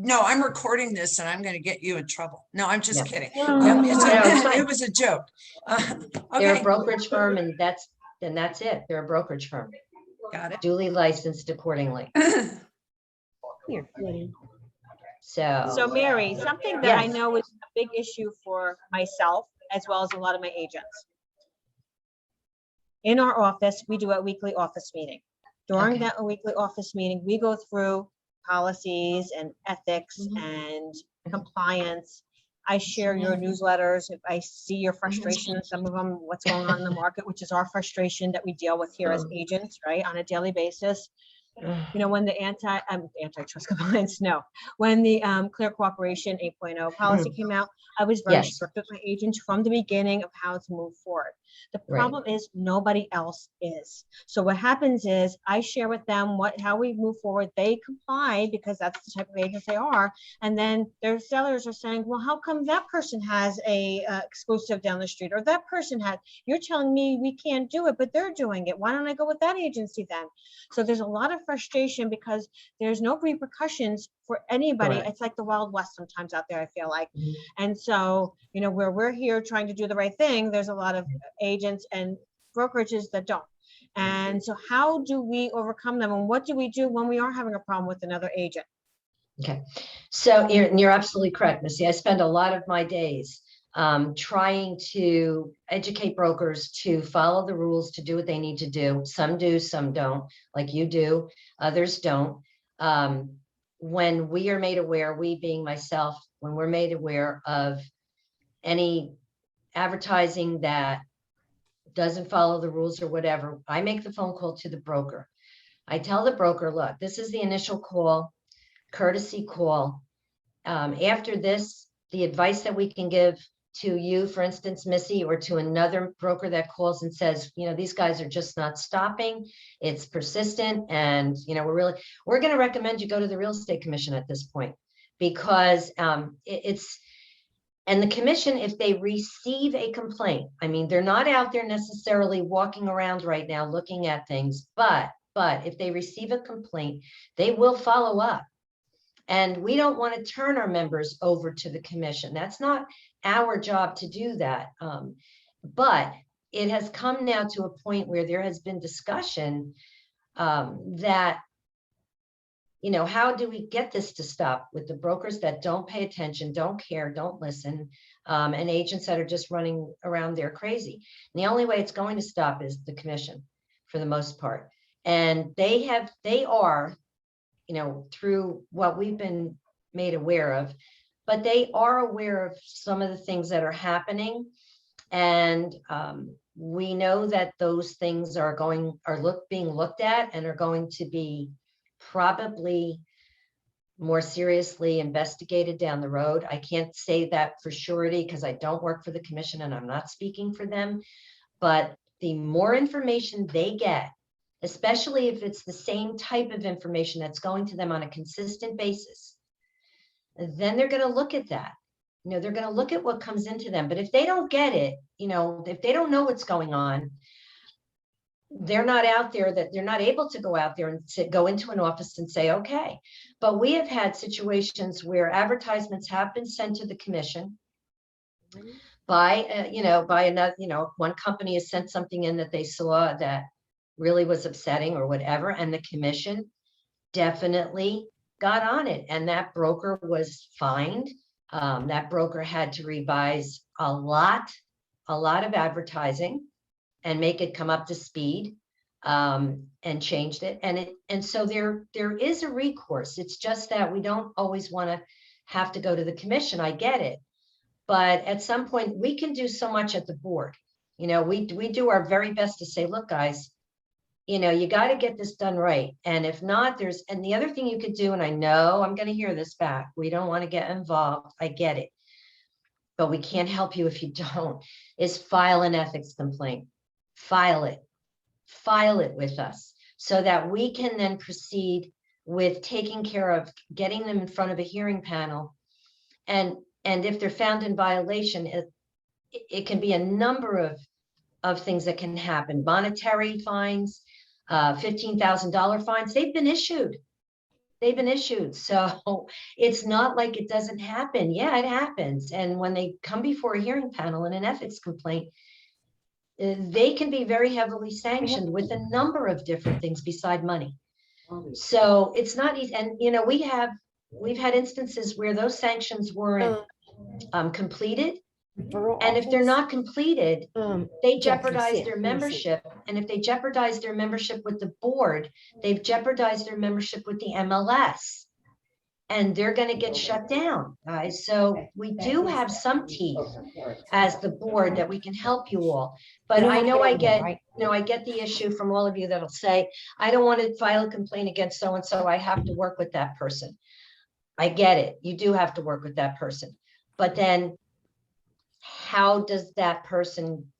no, I'm recording this and I'm gonna get you in trouble. No, I'm just Yeah. kidding. No, it's fine. It was a joke. they're a Okay, brokerage firm and that's it. They're a brokerage firm, got it. duly licensed accordingly. So So, Mary, something that I Yes. know is a big issue for myself as well as a lot of my agents. In our office, we do a weekly office meeting. During Okay. that weekly office meeting, we go through policies and ethics Mhm. and compliance. I share your newsletters. If I see your frustration in some of them, what's going on in the market, which is our frustration that we deal with here as agents, right, on a daily basis. You know, when the antitrust compliance, no, when the Clear Cooperation 8.0 policy came out, I was very Yes. strict with my agents from the beginning of how to move forward. The Right. problem is nobody else is. So what happens is I share with them how we move forward. They comply because that's the type of agents they are. And then their sellers are saying, well, how come that person has a exclusive down the street or that person had, you're telling me we can't do it, but they're doing it. Why don't I go with that agency then? So there's a lot of frustration because there's no repercussions for anybody. Correct. It's like the Wild West sometimes out there, I feel like. Mhm. And so, you know, where we're here trying to do the right thing, there's a lot of agents and brokerages that don't. And so how do we overcome them? And what do we do when we are having a problem with another agent? Okay, so you're absolutely correct, Missy. I spend a lot of my days trying to educate brokers to follow the rules, to do what they need to do. Some do, some don't, like you do, others don't. When we are made aware, we being myself, when we're made aware of any advertising that doesn't follow the rules or whatever, I make the phone call to the broker. I tell the broker, look, this is the initial call, courtesy call. After this, the advice that we can give to you, for instance, Missy, or to another broker that calls and says, you know, these guys are just not stopping. It's persistent. And, you know, we're going to recommend you go to the real estate commission at this point, because and the commission, if they receive a complaint, I mean, they're not out there necessarily walking around right now looking at things, but if they receive a complaint, they will follow up. And we don't want to turn our members over to the commission. That's not our job to do that. But it has come now to a point where there has been discussion that, you know, how do we get this to stop with the brokers that don't pay attention, don't care, don't listen, and agents that are just running around there crazy. And the only way it's going to stop is the commission for the most part. And they are, you know, through what we've been made aware of, but they are aware of some of the things that are happening. And we know that those things are being looked at and are going to be probably more seriously investigated down the road. I can't say that for surety because I don't work for the commission and I'm not speaking for them, but the more information they get, especially if it's the same type of information that's going to them on a consistent basis, then they're going to look at that. You know, they're going to look at what comes into them. But if they don't get it, you know, if they don't know what's going on, they're not out there, that they're not able to go out there and go into an office and say, okay. But we have had situations where advertisements have been sent to the commission by, by another, one company has sent something in that they saw that really was upsetting or whatever, and the commission definitely got on it, and that broker was fined. That broker had to revise a lot of advertising and make it come up to speed, and changed it. And so there is a recourse. It's just that we don't always want to have to go to the commission. I get it. But at some point, we can do so much at the board. You know, we do our very best to say, look, guys, you know, you got to get this done right. And if not, and the other thing you could do, and I know I'm going to hear this back, we don't want to get involved. I get it. But we can't help you if you don't, is file an ethics complaint. File it with us so that we can then proceed with taking care of getting them in front of a hearing panel. And if they're found in violation, it can be a number of things that can happen. Monetary fines, $15,000 fines, they've been issued. So it's not like it doesn't happen. Yeah, it happens. And when they come before a hearing panel in an ethics complaint, they can be very heavily sanctioned with a number of different things beside money. So it's not easy. And, you know, we've had instances where those sanctions weren't completed. And if they're not completed, they jeopardize their membership. And if they jeopardize their membership with the board, they've jeopardized their membership with the MLS. And they're going to get shut down, guys. So we do have some teeth as the board that we can help you all. But I know I get the issue from all of you that'll say, I don't want to file a complaint against so-and-so. I have to work with that person. I get it. You do have to work with that person. But then how does that person,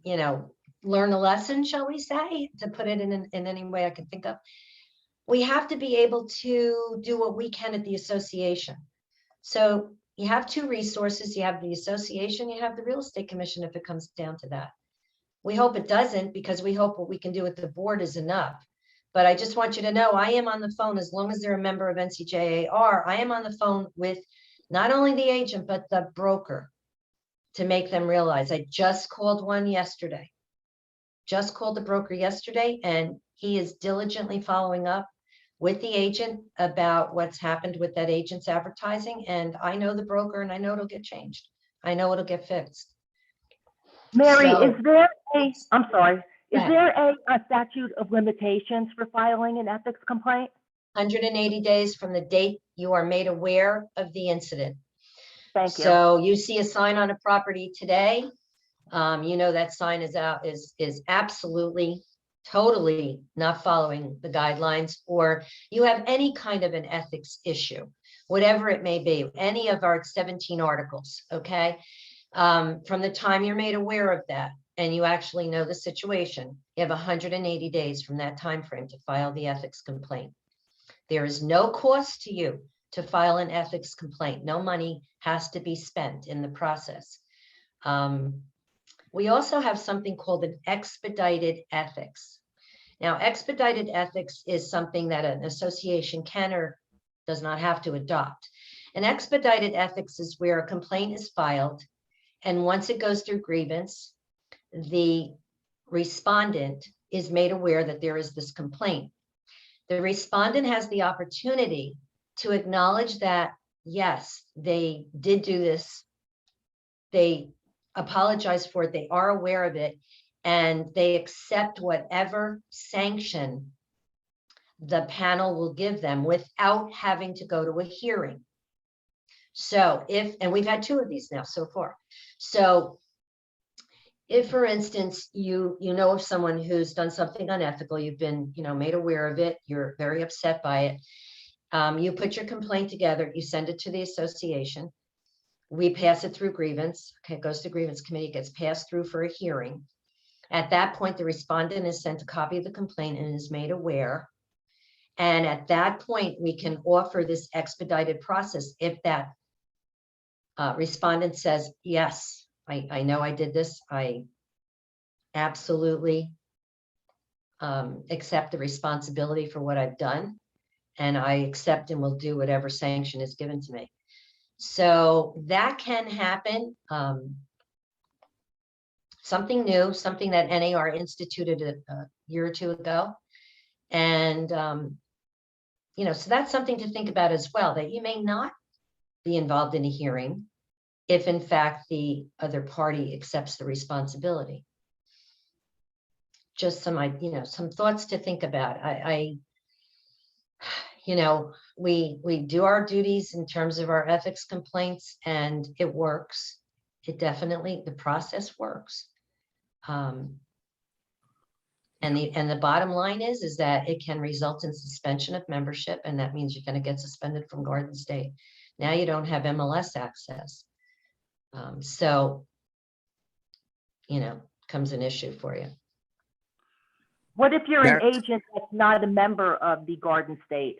you know, learn a lesson, shall we say, to put it in any way I can think of? We have to be able to do what we can at the association. So you have two resources. You have the association, you have the real estate commission, if it comes down to that. We hope it doesn't, because we hope what we can do at the board is enough. But I just want you to know, I am on the phone, as long as they're a member of NCJAR, I am on the phone with not only the agent, but the broker, to make them realize. I just called one yesterday. Just called the broker yesterday, and he is diligently following up with the agent about what's happened with that agent's advertising. And I know the broker, and I know it'll get changed. I know it'll get fixed. Mary, So- is there I'm sorry, is Go there a statute of limitations for filing an ethics complaint? 180 days from the date you are made aware of the incident. Thank you. So you see a sign on a property today, you know that sign is absolutely, totally not following the guidelines, or you have any kind of an ethics issue, whatever it may be, any of our 17 articles, okay? From the time you're made aware of that and you actually know the situation, you have 180 days from that time frame to file the ethics complaint. There is no cost to you to file an ethics complaint. No money has to be spent in the process. We also have something called an expedited ethics. Now, expedited ethics is something that an association can or does not have to adopt. An expedited ethics is where a complaint is filed, and once it goes through grievance, the respondent is made aware that there is this complaint. The respondent has the opportunity to acknowledge that, yes, they did do this. They apologize for it. They are aware of it, and they accept whatever sanction the panel will give them without having to go to a hearing. So and we've had 2 of these now so far. So if, for instance, you know of someone who's done something unethical, you've been, made aware of it, you're very upset by it, you put your complaint together, you send it to the association, we pass it through grievance, okay, it goes to grievance committee, gets passed through for a hearing. At that point, the respondent is sent a copy of the complaint and is made aware. And at that point, we can offer this expedited process if that respondent says, yes, I know I did this. I absolutely accept the responsibility for what I've done, and I accept and will do whatever sanction is given to me. So that can happen. Something new, something that NAR instituted a year or 2 ago. And, so that's something to think about as well, that you may not be involved in a hearing if in fact the other party accepts the responsibility. just some, some thoughts to think about. We do our duties in terms of our ethics complaints, and it works. It definitely, the process works. And the bottom line is that it can result in suspension of membership, and that means you're going to get suspended from Garden State. Now you don't have MLS access. So, comes an issue for you. What if you're an There- agent that's not a member of the Garden State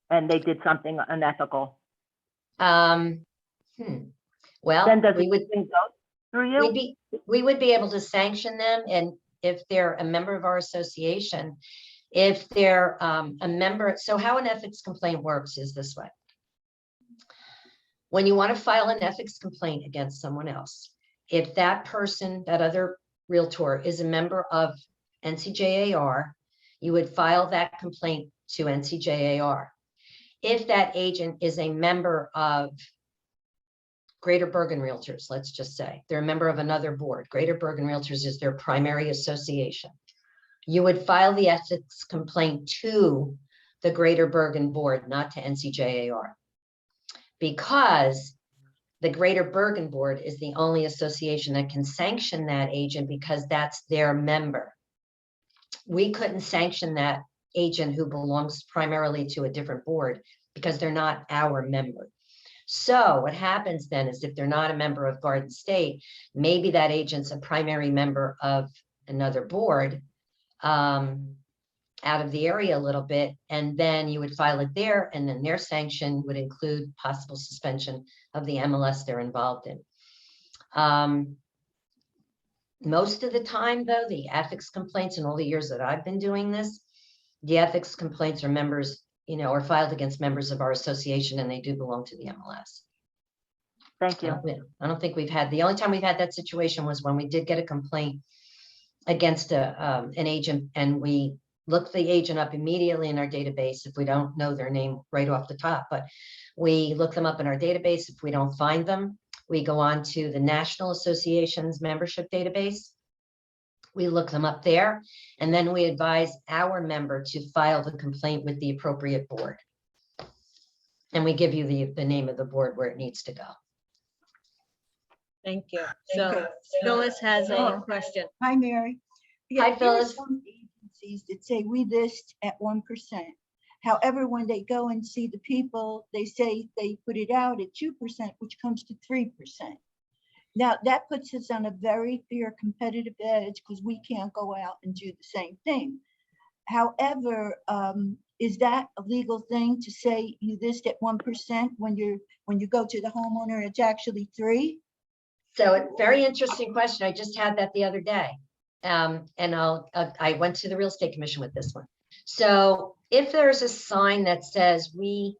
and they did something unethical? Well, Then does we would, it go through you? we would be able to sanction them, and if they're a member of our association, if they're a member. So how an ethics complaint works is this way. When you want to file an ethics complaint against someone else, if that person, that other realtor, is a member of NCJAR, you would file that complaint to NCJAR. If that agent is a member of Greater Bergen Realtors, let's just say, they're a member of another board, Greater Bergen Realtors is their primary association, you would file the ethics complaint to the Greater Bergen board, not to NCJAR. Because the Greater Bergen board is the only association that can sanction that agent, because that's their member. We couldn't sanction that agent who belongs primarily to a different board because they're not our member. So what happens then is, if they're not a member of Garden State, maybe that agent's a primary member of another board out of the area a little bit, and then you would file it there, and then their sanction would include possible suspension of the MLS they're involved in. Most of the time, though, the ethics complaints, in all the years that I've been doing this, the ethics complaints are members, are filed against members of our association, and they do belong to the MLS. Thank you. I don't think we've had, the only time we've had that situation was when we did get a complaint against an agent, and we looked the agent up immediately in our database if we don't know their name right off the top, but we look them up in our database. If we don't find them, we go on to the National Association's membership database. We look them up there, and then we advise our member to file the complaint with the appropriate board. And we give you the name of the board where it needs to go. Thank you. So Phyllis has a question. Hi, Mary. Hi, There are Phyllis. some agencies that say we list at 1%. However, when they go and see the people, they say they put it out at 2%, which comes to 3%. Now, that puts us on a very fair competitive edge, because we can't go out and do the same thing. However, is that a legal thing to say you list at 1% when you go to the homeowner, it's actually 3%? So, very interesting question. I just had that the other day. And I went to the Real Estate Commission with this one. So if there's a sign that says we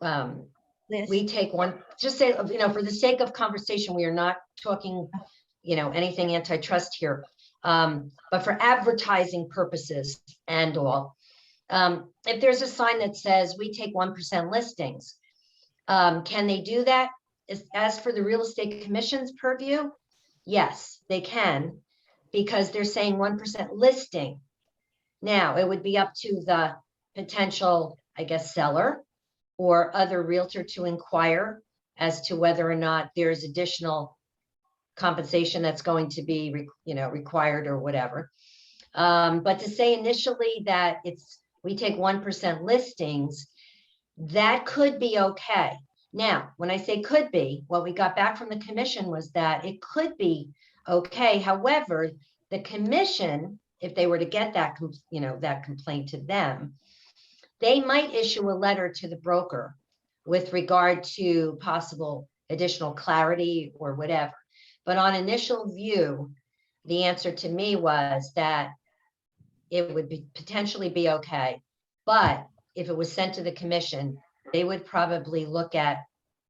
take one, just say, for the sake of conversation, we are not talking, anything antitrust here, but for advertising purposes and all, if there's a sign that says we take 1% listings, can they do that? As for the Real Estate Commission's purview, yes, they can, because they're saying 1% listing. Now, it would be up to the potential, I guess, seller or other realtor to inquire as to whether or not there's additional compensation that's going to be, required or whatever. But to say initially that we take 1% listings, that could be okay. Now, when I say could be, what we got back from the commission was that it could be okay. However, the commission, if they were to get that, that complaint to them, they might issue a letter to the broker with regard to possible additional clarity or whatever. But on initial view, the answer to me was that it would potentially be okay. But if it was sent to the commission, they would probably look at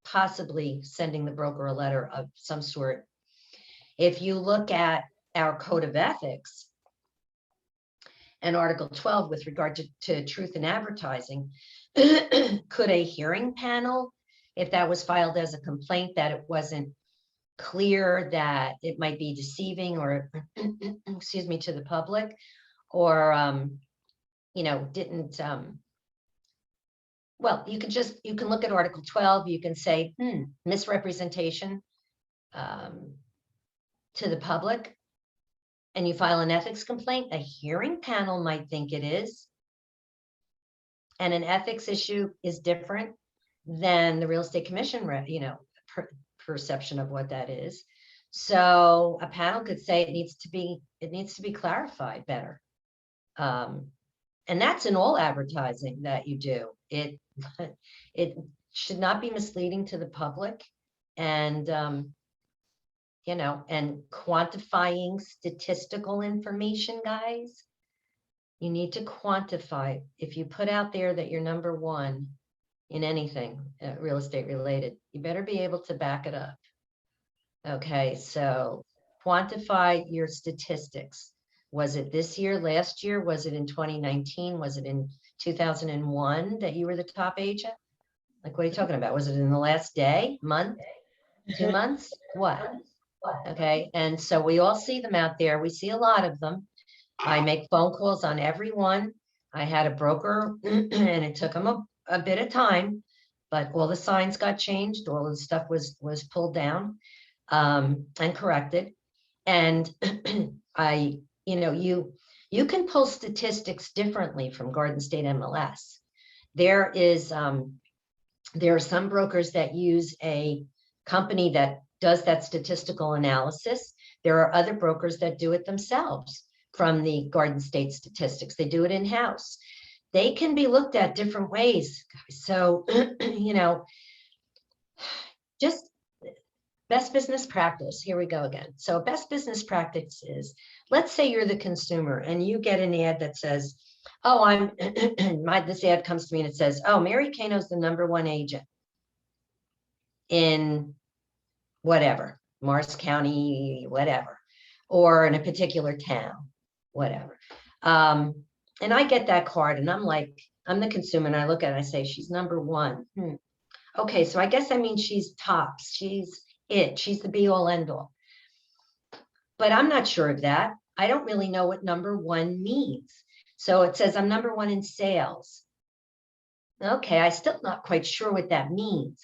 possibly sending the broker a letter of some sort. If you look at our code of ethics and Article 12 with regard to truth in advertising, could a hearing panel, if that was filed as a complaint that it wasn't clear that it might be deceiving or, excuse me, to the public, or, didn't, well, you can look at Article 12, you can say, misrepresentation to the public, and you file an ethics complaint, a hearing panel might think it is. And an ethics issue is different than the real estate commission, perception of what that is. So a panel could say it needs to be clarified better. And that's in all advertising that you do. It should not be misleading to the public, and and quantifying statistical information, guys. You need to quantify. If you put out there that you're number one in anything real estate related, you better be able to back it up. Okay, so quantify your statistics. Was it this year, last year? Was it in 2019? Was it in 2001 that you were the top agent? Like, what are you talking about? Was it in the last day, month, 2 months? What? Okay, and so we all see them out there. We see a lot of them. I make phone calls on every one. I had a broker and it took him a bit of time, but all the signs got changed. All of the stuff was pulled down and corrected. And you can pull statistics differently from Garden State MLS. There are some brokers that use a company that does that statistical analysis. There are other brokers that do it themselves from the Garden State statistics. They do it in-house. They can be looked at different ways. So, just best business practice. Here we go again. So best business practice is, let's say you're the consumer and you get an ad that says, oh, this ad comes to me and it says, oh, Mary Cano's the #1 agent in whatever, Morris County, whatever, or in a particular town, whatever. And I get that card and I'm the consumer and I look at it and I say, she's #1. Okay, so I guess that means she's tops. She's the be all end all. But I'm not sure of that. I don't really know what #1 means. So it says I'm #1 in sales. Okay, I'm still not quite sure what that means.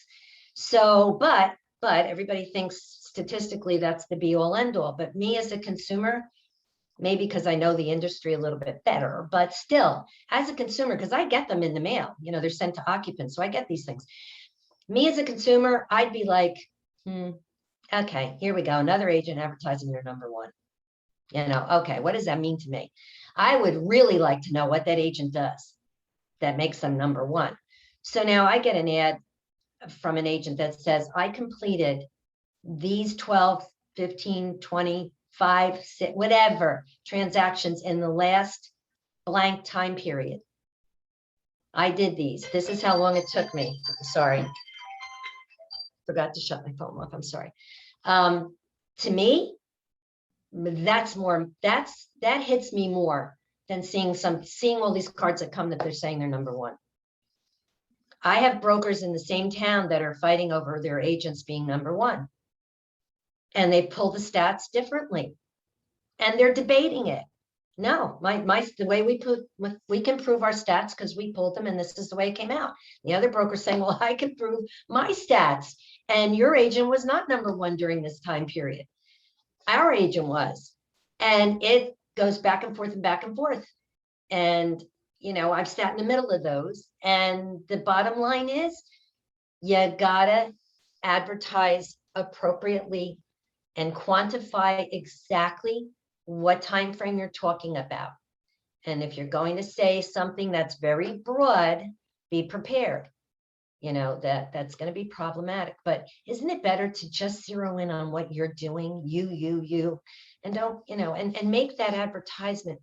So, but everybody thinks statistically that's the be all end all. But me as a consumer, maybe because I know the industry a little bit better, but still, as a consumer, because I get them in the mail, they're sent to occupants, so I get these things. Me as a consumer, I'd be like, okay, here we go, another agent advertising their #1. Okay, what does that mean to me? I would really like to know what that agent does that makes them #1. So now I get an ad from an agent that says, I completed these 12, 15, 25, 6, whatever transactions in the last blank time period. I did these. This is how long it took me. Sorry. Forgot to shut my phone off. I'm sorry. To me, that hits me more than seeing all these cards that come that they're saying they're #1. I have brokers in the same town that are fighting over their agents being #1, and they pull the stats differently, and they're debating it. No, the way we can prove our stats because we pulled them, and this is the way it came out. The other broker saying, well, I can prove my stats, and your agent was not #1 during this time period. Our agent was, and it goes back and forth and back and forth. And, I've sat in the middle of those. And the bottom line is you gotta advertise appropriately and quantify exactly what time frame you're talking about. And if you're going to say something that's very broad, be prepared. That's going to be problematic. But isn't it better to just zero in on what you're doing, you, and don't, and make that advertisement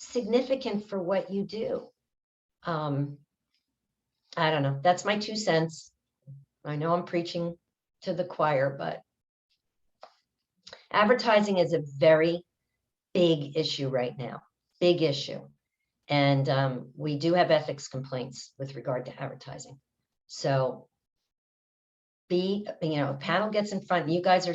significant for what you do? I don't know. That's my 2 cents. I know I'm preaching to the choir, but advertising is a very big issue right now. Big issue. And we do have ethics complaints with regard to advertising. So a panel gets in front, and you guys are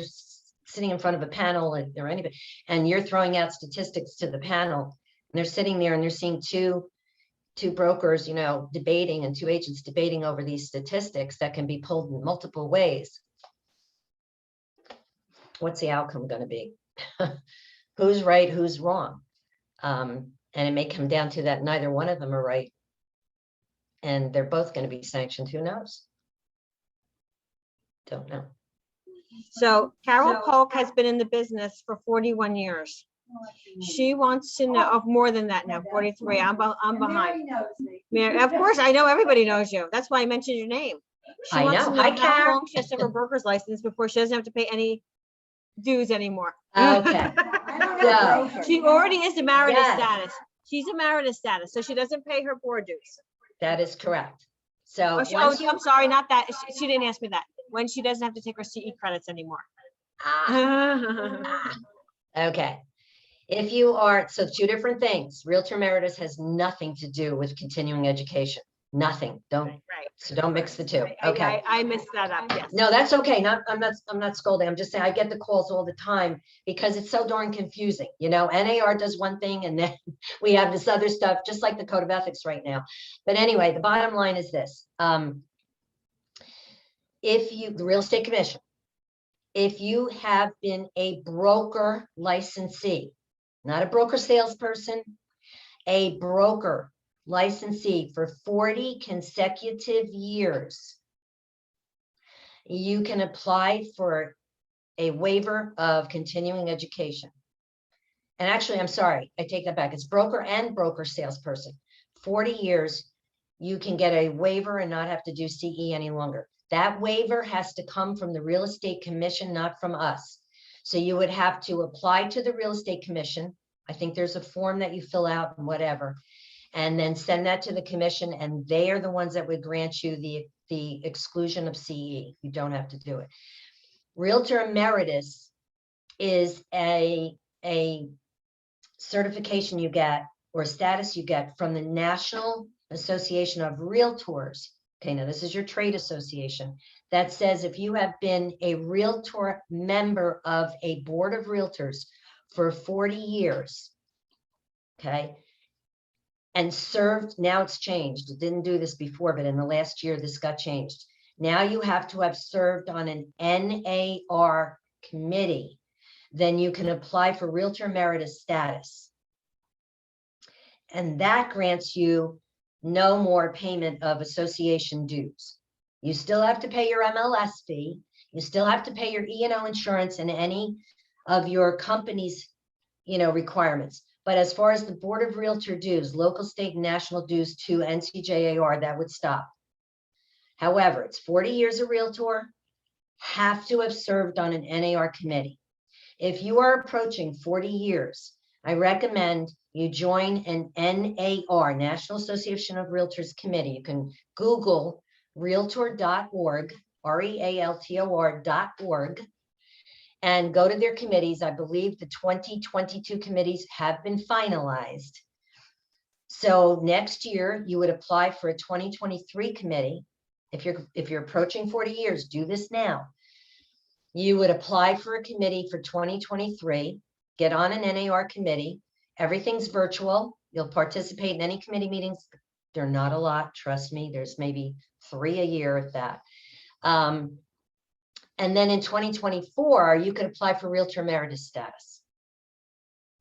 sitting in front of a panel or anybody, and you're throwing out statistics to the panel, and they're sitting there and they're seeing two brokers, debating, and two agents debating over these statistics that can be pulled in multiple ways. What's the outcome going to be? Who's right, who's wrong? And it may come down to that neither one of them are right. And they're both going to be sanctioned. Who knows? Don't know. So Carol Polk has been in the business for 41 years. She wants to know, more than that now, 43. I'm behind. Of course, I know everybody knows you. That's why I mentioned your name. She I wants know. to Hi, know how Karen. long she has to have her broker's license before she doesn't have to pay any dues anymore. Okay. So, She already is emeritus Yes. status. She's emeritus status, so she doesn't pay her board dues. that is correct. So, Oh, once you- I'm sorry, not that. She didn't ask me that. When she doesn't have to take her CE credits anymore. okay. If you are, so two different things. Realtor emeritus has nothing to do with continuing education. Nothing. Right. So don't mix the two. Okay. I missed that up, yes. No, that's okay. I'm not scolding. I'm just saying I get the calls all the time because it's so darn confusing. NAR does one thing and then we have this other stuff, just like the code of ethics right now. But anyway, the bottom line is this. The real estate commission, if you have been a broker licensee, not a broker salesperson, a broker licensee for 40 consecutive years, you can apply for a waiver of continuing education. And actually, I'm sorry, I take that back. It's broker and broker salesperson. 40 years, you can get a waiver and not have to do CE any longer. That waiver has to come from the Real Estate Commission, not from us. So you would have to apply to the Real Estate Commission. I think there's a form that you fill out and whatever, and then send that to the commission, and they are the ones that would grant you the exclusion of CE. You don't have to do it. Realtor Emeritus is a certification you get or status you get from the National Association of Realtors. Okay, now this is your trade association that says if you have been a realtor member of a board of realtors for 40 years, okay, and served, now it's changed. It didn't do this before, but in the last year, this got changed. Now you have to have served on an NAR committee. Then you can apply for Realtor Emeritus status. And that grants you no more payment of association dues. You still have to pay your MLS fee. You still have to pay your E&O insurance and any of your company's, requirements. But as far as the Board of Realtor dues, local, state, and national dues to NCJAR, that would stop. However, it's 40 years a realtor, have to have served on an NAR committee. If you are approaching 40 years, I recommend you join an NAR, National Association of Realtors Committee. You can Google realtor.org, REALTOR.org, and go to their committees. I believe the 2022 committees have been finalized. So next year you would apply for a 2023 committee. If you're approaching 40 years, do this now. You would apply for a committee for 2023, get on an NAR committee. Everything's virtual. You'll participate in any committee meetings. They're not a lot, trust me. There's maybe 3 a year at that. And then in 2024, you could apply for Realtor Emeritus status.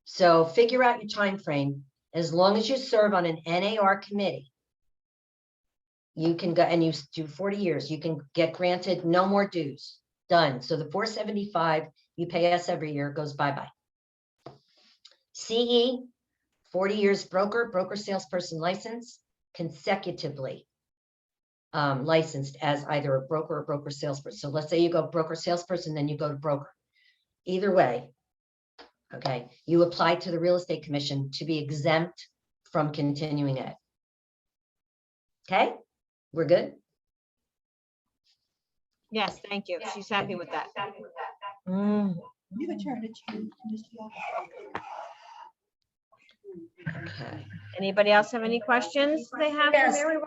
So figure out your time frame. As long as you serve on an NAR committee, you can go, and you do 40 years, you can get granted no more dues. Done. So the 475 you pay us every year goes bye-bye. CE, 40 years broker salesperson license, consecutively licensed as either a broker or broker salesperson. So let's say you go broker salesperson, then you go to broker. Either way, okay, you apply to the Real Estate Commission to be exempt from continuing ed. Okay, we're good? Yes, thank you. She's happy with that. You can turn it to Mr. Young. Okay. Anybody else have any questions they have? for Yes, Mary?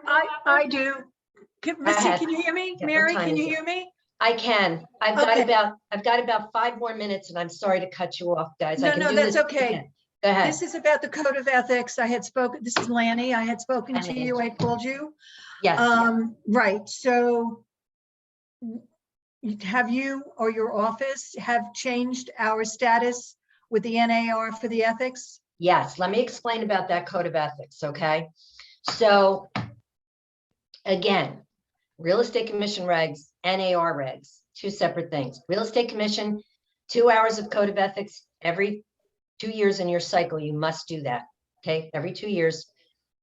I do. Go Missy, ahead. can you hear me? Yeah, what Mary, time can is you it? hear me? I can. Okay. I've got about 5 more minutes and I'm sorry to cut you off, guys. I No, can no, do that's this okay. again. Go ahead. This is about the code of ethics. I had spoken, this is Lanny. I had spoken to you. I called you. Yes, Right, so have you or your office have changed our status with the NAR for the ethics? yes. Let me explain about that code of ethics, okay? So again, real estate commission regs, NAR regs, 2 separate things. Real estate commission, 2 hours of code of ethics every 2 years in your cycle. You must do that, okay? Every 2 years,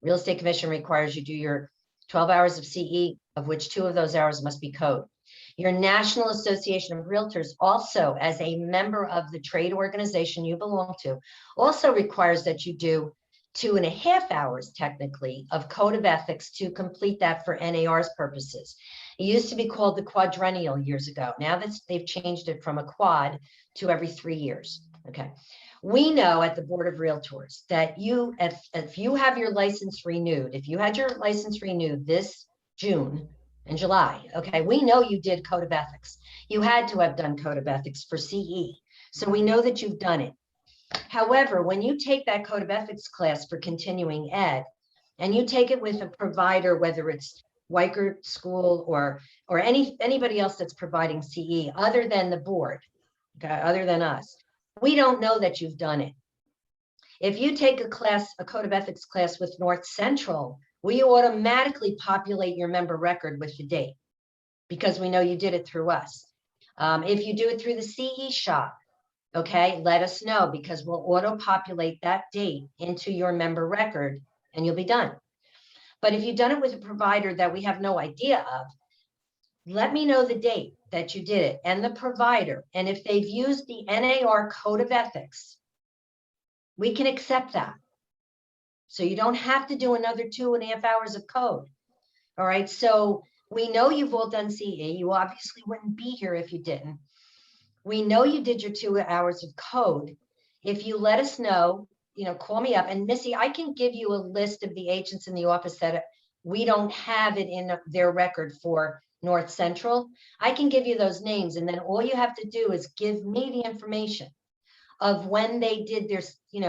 real estate commission requires you do your 12 hours of CE, of which 2 of those hours must be code. Your National Association of Realtors also, as a member of the trade organization you belong to, also requires that you do 2.5 hours technically of code of ethics to complete that for NAR's purposes. It used to be called the quadrennial years ago. Now that they've changed it from a quad to every 3 years. Okay. We know at the Board of Realtors that if you have your license renewed, if you had your license renewed this June and July, okay, we know you did code of ethics. You had to have done code of ethics for CE. So we know that you've done it. However, when you take that code of ethics class for continuing ed, and you take it with a provider, whether it's Weichert School or anybody else that's providing CE other than the board, okay, other than us, we don't know that you've done it. If you take a class, a code of ethics class with North Central, we automatically populate your member record with the date because we know you did it through us. If you do it through the CE shop, okay, let us know because we'll auto-populate that date into your member record and you'll be done. But if you've done it with a provider that we have no idea of, let me know the date that you did it and the provider. And if they've used the NAR code of ethics, we can accept that. So you don't have to do another 2.5 hours of code. All right, so we know you've all done CE. You obviously wouldn't be here if you didn't. We know you did your 2 hours of code. If you let us know, call me up. And Missy, I can give you a list of the agents in the office that we don't have it in their record for North Central. I can give you those names. And then all you have to do is give me the information of when they did their,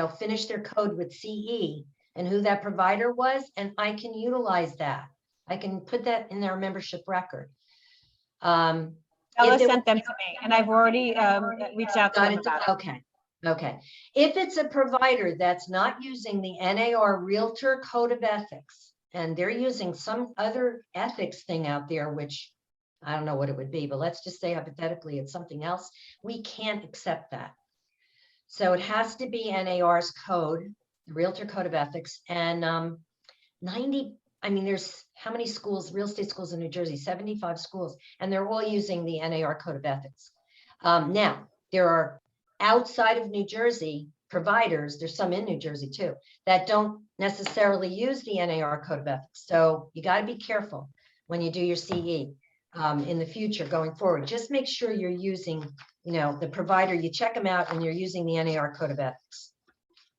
finish their code with CE and who that provider was. And I can utilize that. I can put that in their membership record. Ella If it- sent them to me, and I've already reached out to Got them it. about it. Okay. Okay. If it's a provider that's not using the NAR Realtor Code of Ethics, and they're using some other ethics thing out there, which I don't know what it would be, but let's just say hypothetically it's something else, we can't accept that. So it has to be NAR's code, the Realtor Code of Ethics, and there's how many schools, real estate schools in New Jersey, 75 schools, and they're all using the NAR Code of Ethics. Now, there are outside of New Jersey providers, there's some in New Jersey too, that don't necessarily use the NAR Code of Ethics. So you got to be careful when you do your CE in the future going forward. Just make sure you're using, the provider, you check them out and you're using the NAR Code of Ethics.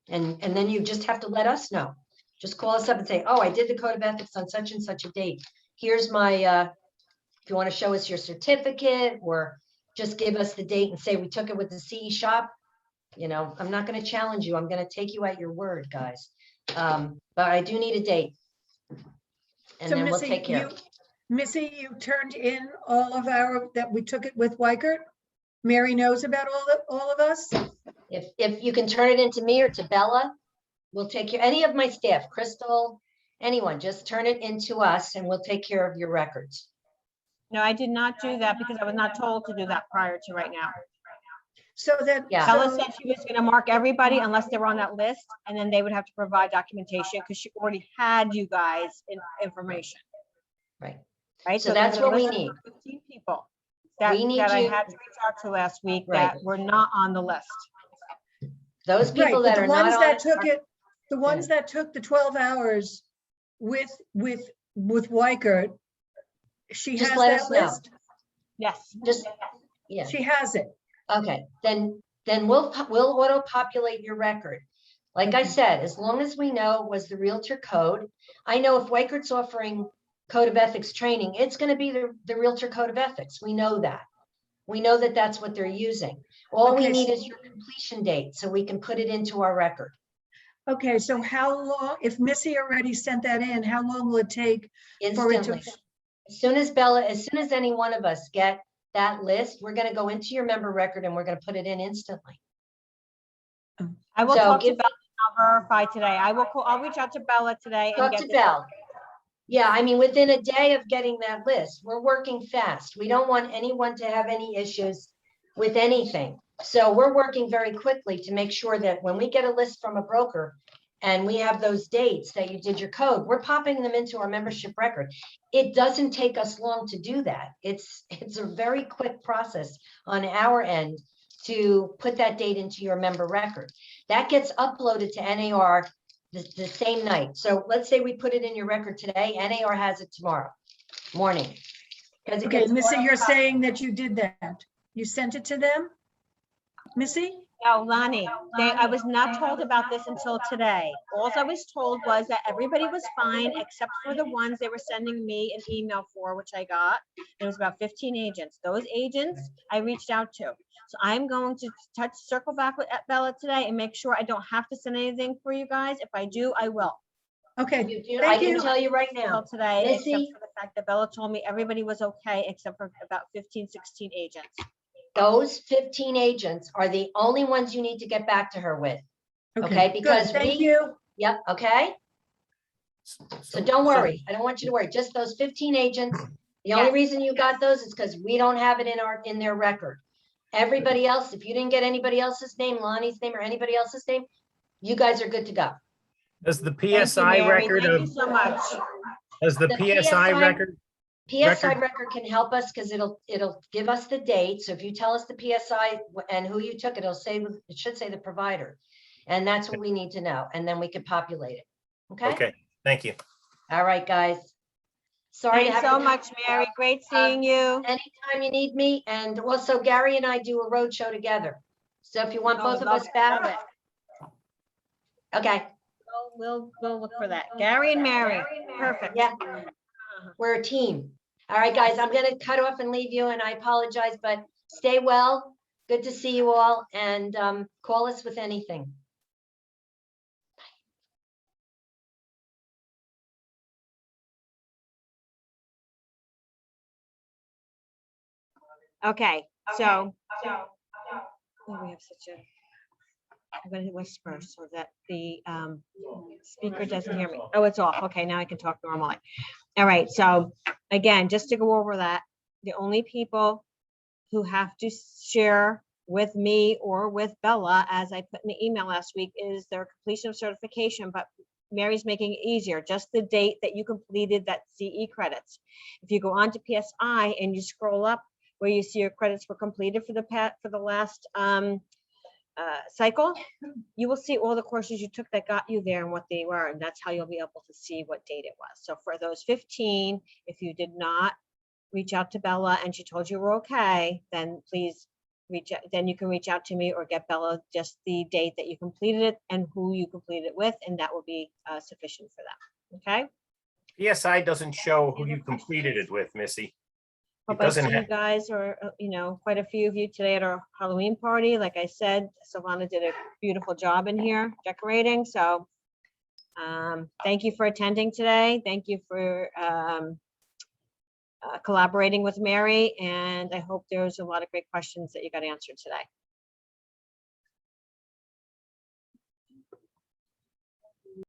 And then you just have to let us know. Just call us up and say, oh, I did the Code of Ethics on such and such a date. Here's my, if you want to show us your certificate or just give us the date and say we took it with the CE shop. I'm not going to challenge you. I'm going to take you at your word, guys. But I do need a date. And So then we'll Missy, take care. Missy, you turned in all of that we took it with Weichert. Mary knows about all of us. If you can turn it into me or to Bella, we'll take care. Any of my staff, Crystal, anyone, just turn it into us and we'll take care of your records. No, I did not do that because I was not told to do that prior to right now. So then, Yeah. Ella said she was gonna mark everybody unless they were on that list, and then they would have to provide documentation because she already had you guys in information. Right. Right? So there's that's a what we list of need. 15 people that We need I you- had to reach out to last week Right. that were not on the list. Those right, people but that the are not ones on that it took are- it, the ones that took the 12 hours with Weichert, she Just has let that us know. list. Yes. just, yeah. She has it. Okay, then we'll auto-populate your record. Like I Okay. said, as long as we know it was the Realtor Code. I know if Weichert's offering code of ethics training, it's going to be the Realtor Code of Ethics. We know that. We know that that's what they're using. All we Okay, need so- is your completion date so we can put it into our record. Okay, so how long, if Missy already sent that in, how long will it take for it to? Instantly. As soon as Bella, as soon as any one of us get that list, we're going to go into your member record and we're going to put it in instantly. I will So talk to give- Bella. I'll verify today. I'll reach out to Bella today and Talk get to this. Belle. Yeah, I mean, within a day of getting that list, we're working fast. We don't want anyone to have any issues with anything. So we're working very quickly to make sure that when we get a list from a broker and we have those dates that you did your code, we're popping them into our membership record. It doesn't take us long to do that. It's a very quick process on our end to put that date into your member record. That gets uploaded to NAR the same night. So let's say we put it in your record today, NAR has it tomorrow morning. Because it Okay, gets Missy, you're saying that you did that. You sent it to them? Missy? No, Lonnie, I was not told about this until today. All I was told was that everybody was fine except for the ones they were sending me an email for, which I got. It was about 15 agents. Those agents I reached out to. So I'm going to circle back with Bella today and make sure I don't have to send anything for you guys. If I do, I will. Okay, I thank can you. tell you right Until now, today, except Missy? for the fact that Bella told me everybody was okay except for about 15, 16 agents. those 15 agents are the only ones you need to get back to her with. Okay, good. because Thank we- you. Yep, okay? So don't worry. I don't want you to worry. Just those 15 agents. The only Yes. reason you got those is because we don't have it in their record. Everybody else, if you didn't get anybody else's name, Lonnie's name or anybody else's name, you guys are good to go. Does the Thank you, PSI Mary. record Thank you of, so much. does the The PSI record? PSI record can help us because it'll give us the date. So if you tell us the PSI and who you took, it should say the provider. And that's what we need to know. And then we can populate it. Okay? Okay, thank you. All right, guys. Sorry to Thanks have so to- much, Mary. Great seeing you. Anytime you need me. And also Gary and I do a road show together. So if you want Oh, both of love us it, back. love it. Okay, We'll look for that. Gary and Mary. Perfect. yeah, we're a team. All right, guys, I'm gonna cut off and leave you and I apologize, but stay well. Good to see you all and call us with anything. Okay, so. Oh, we have such a. I'm gonna whisper so that the speaker doesn't hear me. Oh, it's off. Okay, now I can talk normally. All right, so again, just to go over that, the only people who have to share with me or with Bella, as I put in the email last week, is their completion of certification, but Mary's making it easier, just the date that you completed that CE credits. If you go on to PSI and you scroll up where you see your credits were completed for the last cycle, you will see all the courses you took that got you there and what they were, and that's how you'll be able to see what date it was. So for those 15, if you did not reach out to Bella and she told you we're okay, then please reach out, then you can reach out to me or get Bella just the date that you completed it and who you completed it with, and that will be sufficient for them. Okay. PSI doesn't show who you completed it with, Missy. It Hope I see doesn't you have, guys, or quite a few of you today at our Halloween party. Like I said, Silvana did a beautiful job in here decorating. So thank you for attending today. Thank you for collaborating with Mary, and I hope there's a lot of great questions that you got answered today.